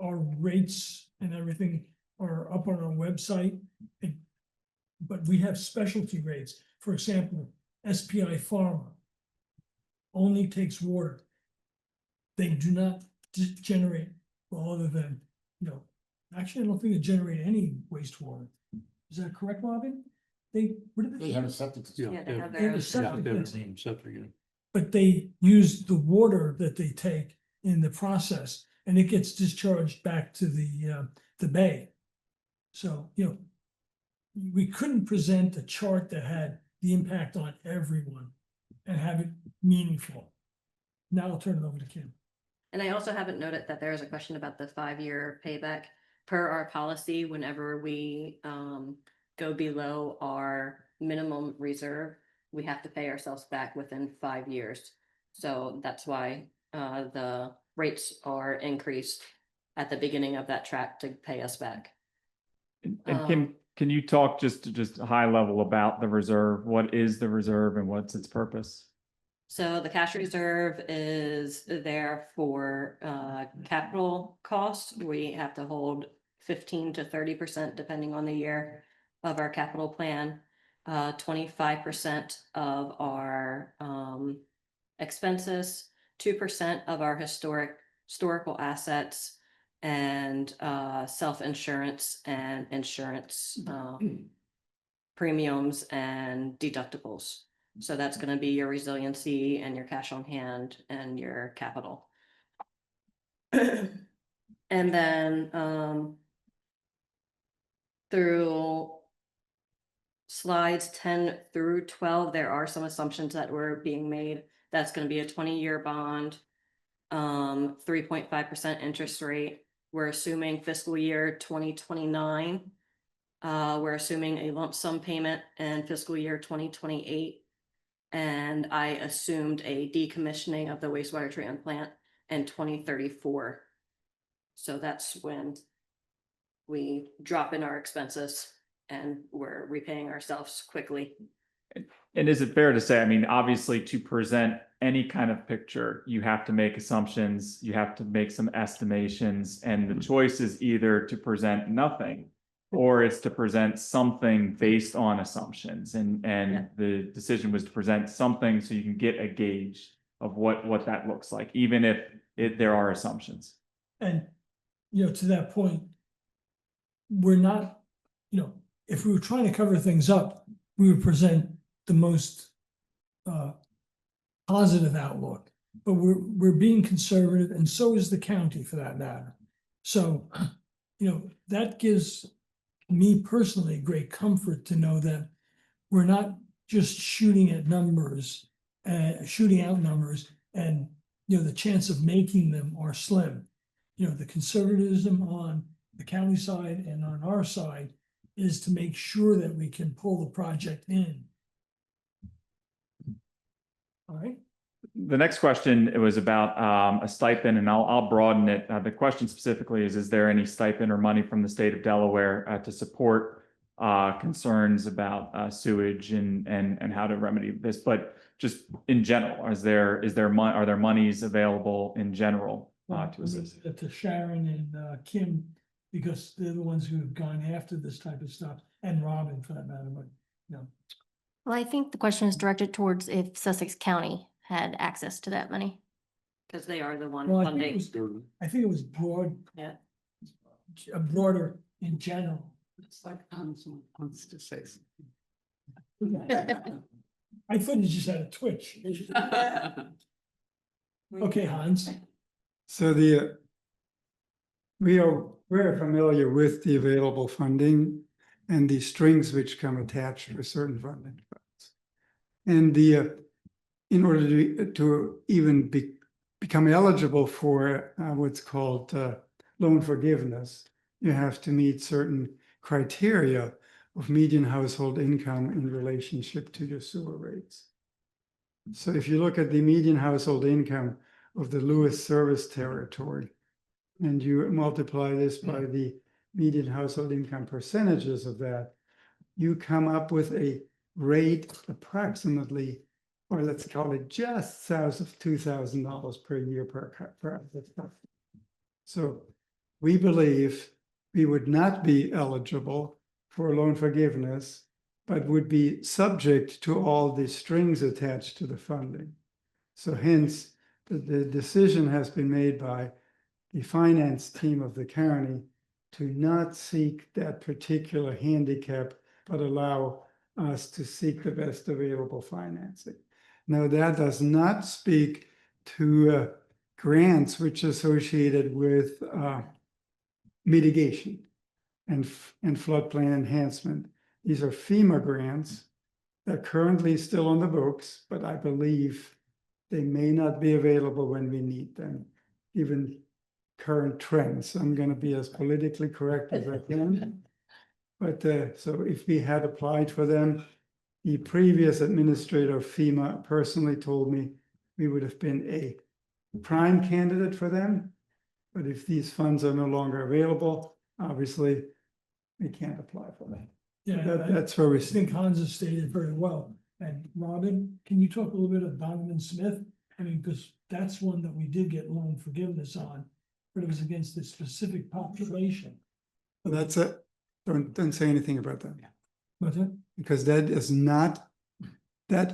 our rates and everything are up on our website. But we have specialty rates. For example, SPI Pharma only takes water. They do not generate, well, other than, actually, I don't think they generate any wastewater. Is that correct, Robin? What do They have a septic system. Yeah, they have They have their. a septic Yeah, system. septic, yeah. But they use the water that they take in the process, and it gets discharged back to the bay. So, we couldn't present a chart that had the impact on everyone and have it meaningful. Now I'll turn it over to Kim. And I also haven't noted that there is a question about the 5-year payback. Per our policy, whenever we go below our minimum reserve, we have to pay ourselves back within 5 years. So that's why the rates are increased at the beginning of that track to pay us back. And Kim, can you talk just high level about the reserve? What is the reserve and what's its purpose? So the cash reserve is there for capital costs. We have to hold 15 to 30%, depending on the year, of our capital plan. 25% of our expenses, 2% of our historical assets, and self-insurance and insurance premiums and deductibles. So that's going to be your resiliency and your cash on hand and your capital. And then through slides 10 through 12, there are some assumptions that were being made. That's going to be a 20-year bond, 3.5% interest rate. We're assuming fiscal year 2029. We're assuming a lump sum payment in fiscal year 2028. And I assumed a decommissioning of the wastewater treatment plant in 2034. So that's when we drop in our expenses and we're repaying ourselves quickly. And is it fair to say, I mean, obviously to present any kind of picture, you have to make assumptions, you have to make some estimations, and the choice is either to present nothing or it's to present something based on assumptions. And the decision was to present something so you can get a gauge of what that looks like, even if there are assumptions. And, to that point, we're not, if we were trying to cover things up, we would present the most positive outlook, but we're being conservative, and so is the county for that matter. So, that gives me personally great comfort to know that we're not just shooting out numbers, and the chance of making them are slim. The conservatism on the county side and on our side is to make sure that we can pull the project in. All right. The next question, it was about a stipend, and I'll broaden it. The question specifically is there any stipend or money from the state of Delaware to support concerns about sewage and how to remedy this? But just in general, are there monies available in general to assist? To Sharon and Kim, because they're the ones who have gone after this type of stuff, and Robin for that matter, but Well, I think the question is directed towards if Sussex County had access to that money. Because they are the one Well, funding. I think it was broad. Yeah. Broader in general. It's like Hans wants to say something. I thought you just had a twitch. Okay, Hans. So we're familiar with the available funding and the strings which come attached to certain funding funds. And in order to even become eligible for what's called loan forgiveness, you have to meet certain criteria of median household income in relationship to your sewer rates. So if you look at the median household income of the Lewes service territory, and you multiply this by the median household income percentages of that, you come up with a rate approximately, or let's call it just south of $2,000 per year per capita. So we believe we would not be eligible for loan forgiveness, but would be subject to all the strings attached to the funding. So hence, the decision has been made by the finance team of the county to not seek that particular handicap, but allow us to seek the best available financing. Now, that does not speak to grants which are associated with mitigation and floodplain enhancement. These are FEMA grants. They're currently still on the books, but I believe they may not be available when we need them, given current trends. I'm going to be as politically correct as I can. But so if we had applied for them, the previous administrator of FEMA personally told me we would have been a prime candidate for them. But if these funds are no longer available, obviously we can't apply for them. Yeah, That's where we I think Hans has stated very well. And Robin, can you talk a little bit of Donovan Smith? I mean, because that's one that we did get loan forgiveness on, but it was against a specific population. That's it. Don't say anything about that. What's that? Because that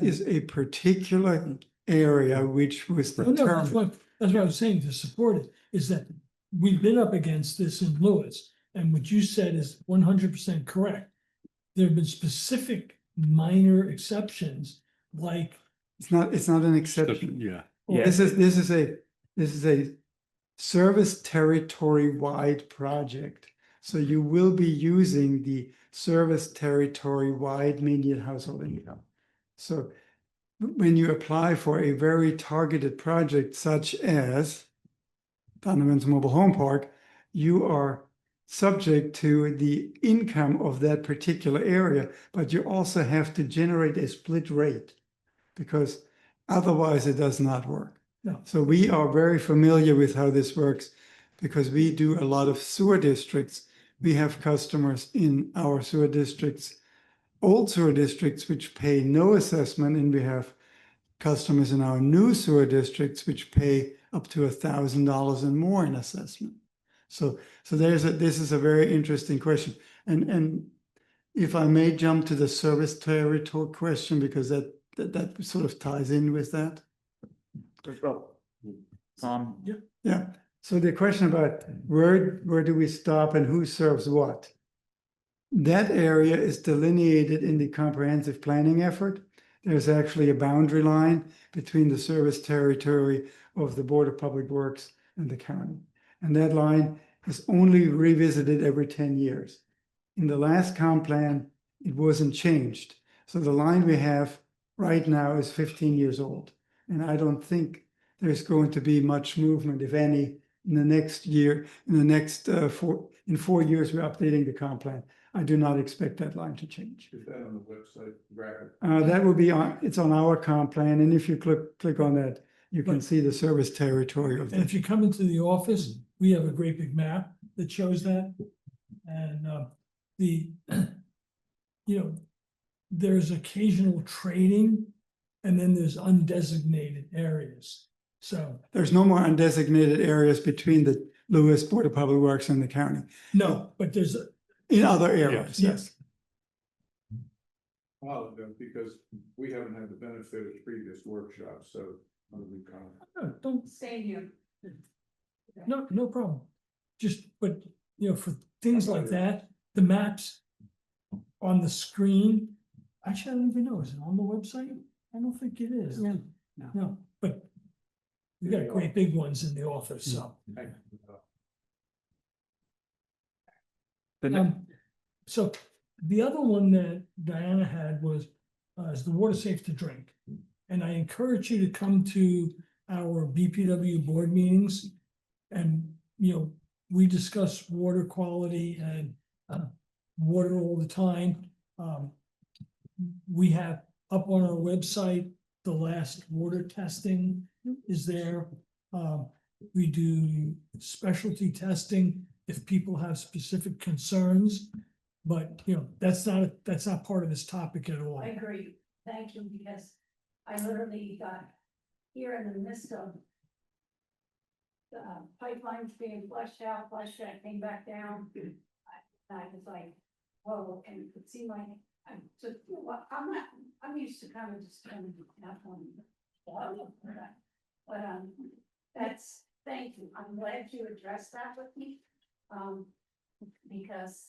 is a particular area which was No, determined. that's what I was saying to support it, is that we've been up against this in Lewes, and what you said is 100% correct. There have been specific minor exceptions, like. It's not an exception. Yeah. This is a service territory wide project. So you will be using the service territory wide median household income. So when you apply for a very targeted project such as Donovan's Mobile Home Park, you are subject to the income of that particular area, but you also have to generate a split rate because otherwise it does not work. No. So we are very familiar with how this works because we do a lot of sewer districts. We have customers in our sewer districts, old sewer districts, which pay no assessment, and we have customers in our new sewer districts, which pay up to $1,000 and more in assessment. So this is a very interesting question. And if I may jump to the service territory question, because that sort of ties in with that. Yeah. So the question about where do we stop and who serves what? That area is delineated in the comprehensive planning effort. There's actually a boundary line between the service territory of the Board of Public Works and the county. And that line is only revisited every 10 years. In the last comp plan, it wasn't changed. So the line we have right now is 15 years old. And I don't think there's going to be much movement, if any, in the next year. In the next 4 years, we're updating the comp plan. I do not expect that line to change. Is that on the website graphic? That will be it's on our comp plan. And if you click on that, you can see the service territory of And if that. you come into the office, we have a great big map that shows that. And there's occasional trading and then there's undesignated areas. So There's no more undesignated areas between the Lewes Board of Public Works and the county. no, but there's In other areas, yes. Because we haven't had the benefit of previous workshops, so. don't, Same here. no problem. But for things like that, the maps on the screen, actually, I don't even know, is it on the website? I don't think it is. No, but we got great big ones in the office, so. So the other one that Diana had was, is the water safe to drink? And I encourage you to come to our BPW board meetings. And, we discuss water quality and water all the time. We have up on our website, the last water testing is there. We do specialty testing if people have specific concerns. But, that's not part of this topic at all. I agree. Thank you, because I literally got here in the midst of pipelines being flushed out, came back down. I was like, whoa, and it seemed like, I'm used to kind of just coming up on. But, thank you, I'm glad you addressed that with me, because.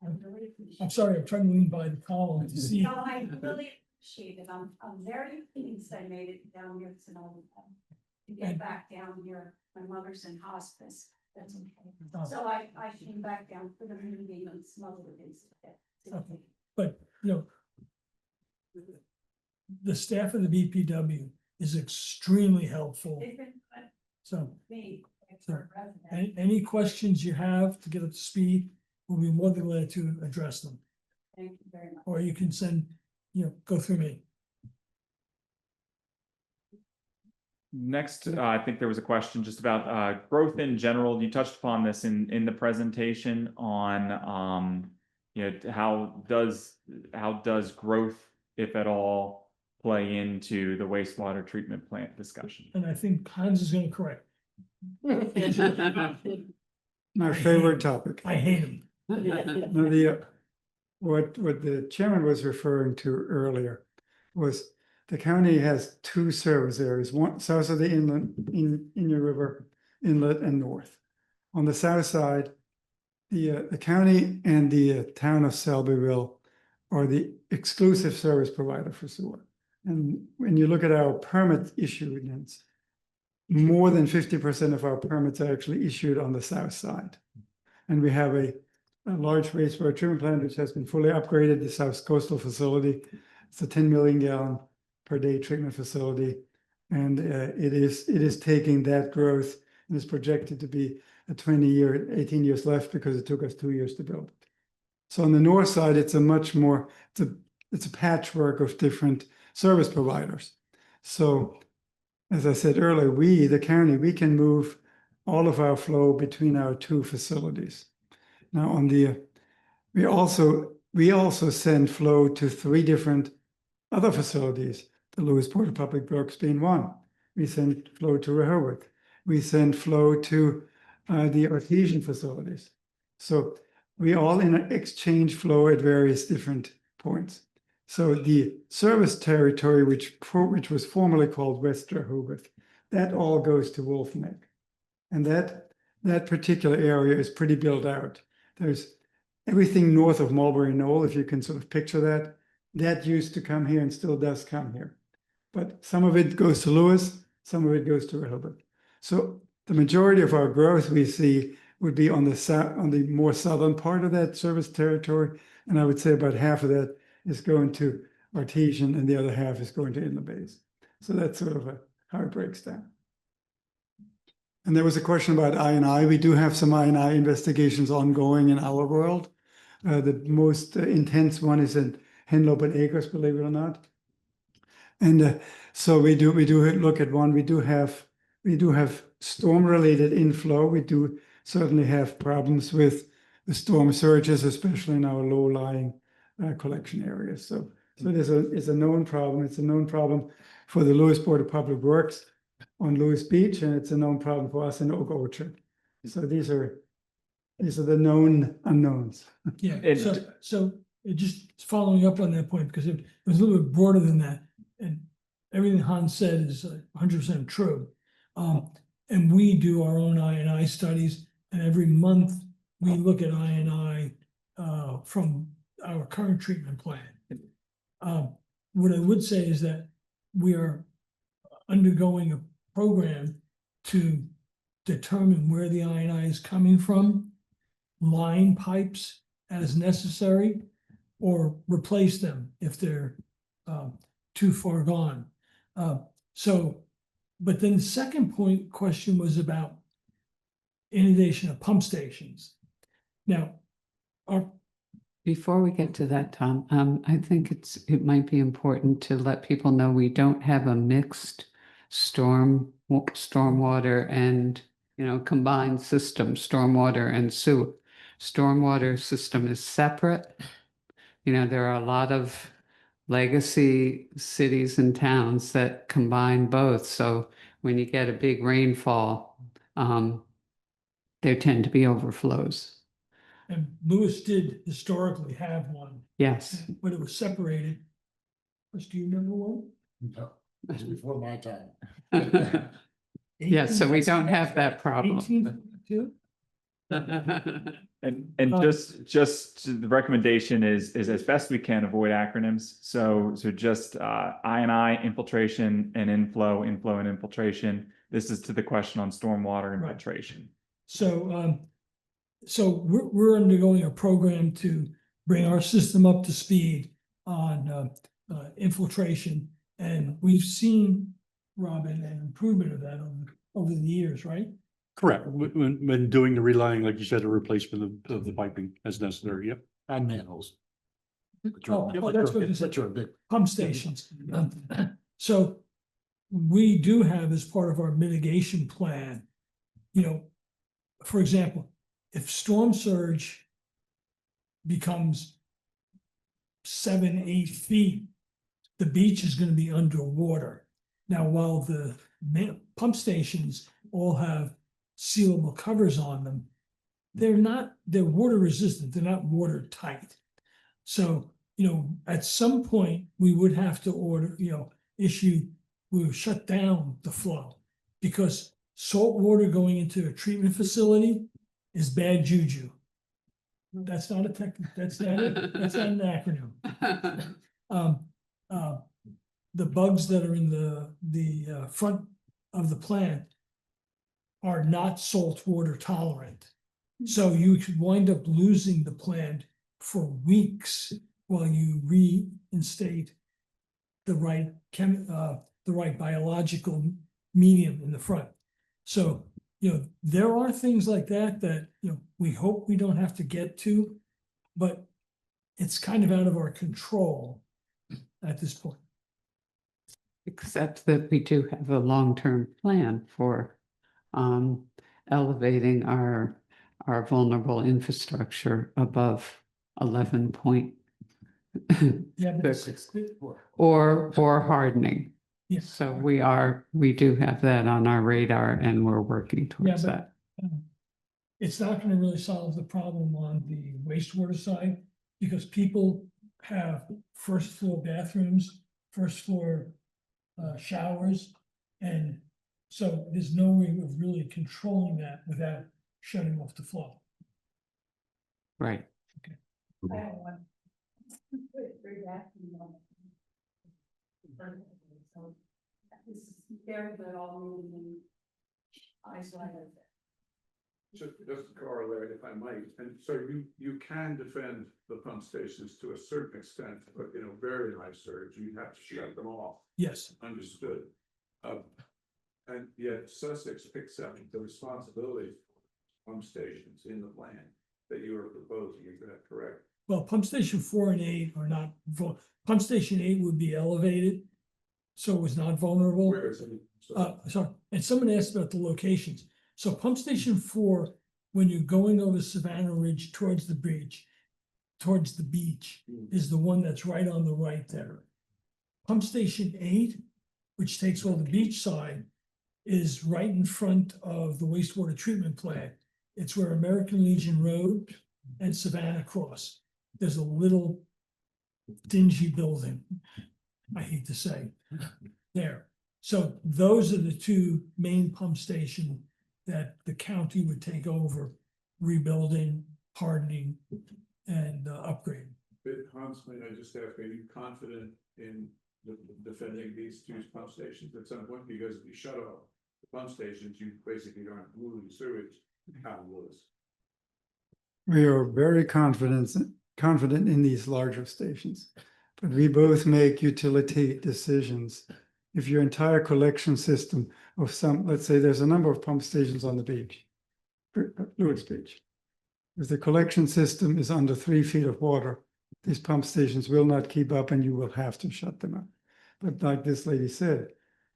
I really appreciate. I'm sorry, I'm trying to lean by the column to see. No, I really appreciate it, I'm very pleased I made it down here tonight. To get back down here, my mother's in hospice, that's okay. So I came back down for the meeting and some other things. Okay. But, the staff of the BPW is extremely helpful. They've been So, me, so any questions you have to get up to speed, we'll be more than glad to address them. Thank you very much. Or you can send, go through me. Next, I think there was a question just about growth in general. You touched upon this in the presentation on how does growth, if at all, play into the wastewater treatment plant discussion. And I think Hans is going to correct. My favorite topic. I hate him. No, what the chairman was referring to earlier was the county has two service areas, one south of the inlet, Indian River Inlet and north. On the south side, the county and the town of Selbyville are the exclusive service provider for sewer. And when you look at our permit issuance, more than 50% of our permits are actually issued on the south side. And we have a large wastewater treatment plant which has been fully upgraded, the South Coastal facility. It's a 10 million gallon per day treatment facility. And it is taking that growth and is projected to be a 18 years left because it took us 2 years to build it. So on the north side, it's a much more, it's a patchwork of different service providers. So as I said earlier, the county, we can move all of our flow between our two facilities. Now we also send flow to 3 different other facilities, the Lewes Port of Public Works being one. We send flow to Rehoboth. We send flow to the artesian facilities. So we all exchange flow at various different points. So the service territory, which was formerly called West Rehoboth, that all goes to Wolf Neck. And that particular area is pretty built out. There's everything north of Mulberry Knoll, if you can sort of picture that used to come here and still does come here. But some of it goes to Lewes, some of it goes to Rehoboth. So the majority of our growth we see would be on the more southern part of that service territory. And I would say about half of that is going to artesian and the other half is going to inlet base. So that's sort of how it breaks down. And there was a question about I&I. We do have some I&I investigations ongoing in our world. The most intense one is in Henlope and Acres, believe it or not. And so we do look at one. We do have storm-related inflow. We do certainly have problems with the storm surges, especially in our low-lying collection areas. So it's a known problem. It's a known problem for the Lewes Port of Public Works on Lewes Beach, and it's a known problem for us in Oak Orchard. So these are the known unknowns. Yeah, so just following up on that point, because it was a little bit broader than that, and everything Hans said is 100% true. And we do our own I&I studies, and every month we look at I&I from our current treatment plan. What I would say is that we are undergoing a program to determine where the I&I is coming from, line pipes as necessary, or replace them if they're too far gone. But then the second question was about inundation of pump stations. Now, before we get to that, Tom, I think it might be important to let people know we don't have a mixed stormwater and combined system, stormwater and sewer. Stormwater system is separate. There are a lot of legacy cities and towns that combine both. So when you get a big rainfall, there tend to be overflows. And Lewes did historically have one, Yes. but it was separated. Chris, do you remember one? No, it's before my time. Yeah, so we don't have that problem. 1842? And just the recommendation is as best we can avoid acronyms. So just I infiltration and inflow and infiltration. This is to the question on stormwater Right. infiltration. So, so we're undergoing a program to bring our system up to speed on infiltration. And we've seen, Robin, an improvement of that over the years, right? Correct. When doing the relaying, like you said, a replacement of the piping as necessary. Yep. And manholes. Oh, that's what you said. Which are big. Pump stations. So we do have as part of our mitigation plan, you know, for example, if storm surge becomes 7-8 feet, the beach is going to be underwater. Now, while the pump stations all have sealable covers on them, they're water resistant, they're not watertight. So, you know, at some point we would have to we would shut down the flow because salt water going into a treatment facility is bad juju. That's not that's not an acronym. The bugs that are in the front of the plant are not salt water tolerant. So you could wind up losing the plant for weeks while you reinstate the right biological medium in the front. So, you know, there are things like that, you know, we hope we don't have to get to, but it's kind of out of our control at this point. Except that we do have a long-term plan for elevating our vulnerable infrastructure above 11 point. Yeah, but or hardening. Yes. So we do have that on our radar and we're working towards that. It's not going to really solve the problem on the wastewater side because people have first floor bathrooms, first floor showers. And so there's no way of really controlling that without shutting off the flow. Right. I have one. So this is very good, all moving and isolated. Just to correlate, if I might, and so you can defend the pump stations to a certain extent, but in a very high surge, you have to shut them off. Yes. Understood. And yet Sussex picks up the responsibility for pump stations in the plan that you are proposing, is that correct? Well, pump station 4 and 8 are not, pump station 8 would be elevated. So it was not vulnerable. Where is it? Sorry, and someone asked about the locations. So pump station 4, when you're going over Savannah Ridge towards the beach, is the one that's right on the right there. Pump station 8, which takes all the beach side, is right in front of the wastewater treatment plant. It's where American Legion Road and Savannah cross. There's a little dingy building, I hate to say, there. So those are the two main pump stations that the county would take over, rebuilding, hardening, and upgrading. Hans, may I just ask, are you confident in defending these two pump stations at some point? Because if you shut off the pump stations, you basically aren't moving sewage out of Lewes. We are very confident in these larger stations, but we both make utility decisions. If your entire collection system of let's say there's a number of pump stations on the beach, Lewes Beach. If the collection system is under 3 feet of water, these pump stations will not keep up and you will have to shut them up. But like this lady said,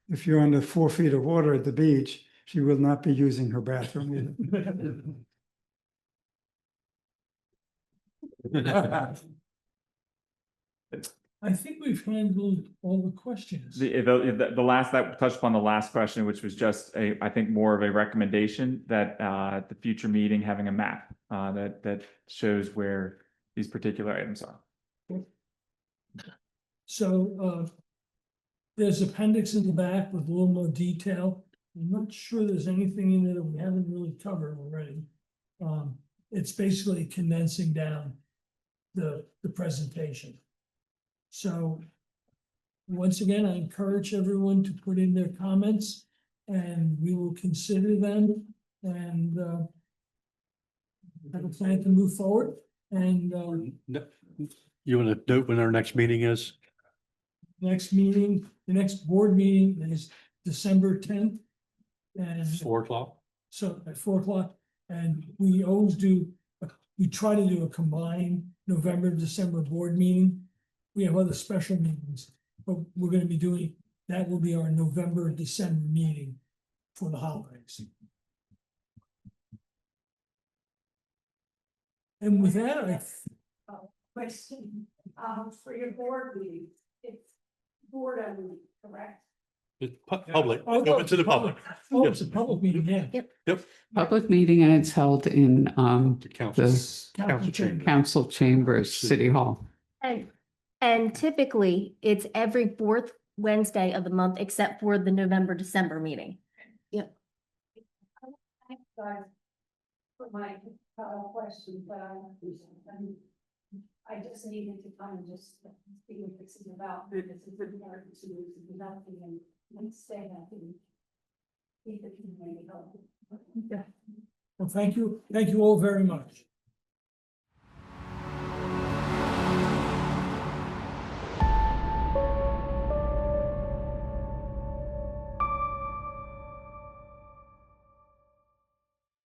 if you're under 4 feet of water at the beach, she will not be using her bathroom either. I think we've handled all the questions. The last, that touched upon the last question, which was just I think more of a recommendation that, at the future meeting, having a map, that shows where these particular items are. So, there's appendix in the back with a little more detail. I'm not sure there's anything in there that we haven't really covered already. It's basically condensing down the presentation. So, once again, I encourage everyone to put in their comments and we will consider them and, have a plan to move forward and, You want to note when our next meeting is? next meeting, the next board meeting is December 10th. And 4 o'clock? so at 4 o'clock, and we always do, we try to do a combined November, December board meeting. We have other special meetings, but we're gonna be doing, that will be our November, December meeting for the holidays. And with that, Question, for your board meeting, it's board only, correct? It's public, open to the public. Oh, it's a public meeting, yeah. Yep. Public meeting and it's held in The council. the Council chamber. council chambers, City Hall. And typically, it's every fourth Wednesday of the month, except for the November, December meeting. Thanks, guys, for my question, but I just needed to kind of just see what this is about. This is important to developing and stay happy. Keep it in the Well, thank you all very much.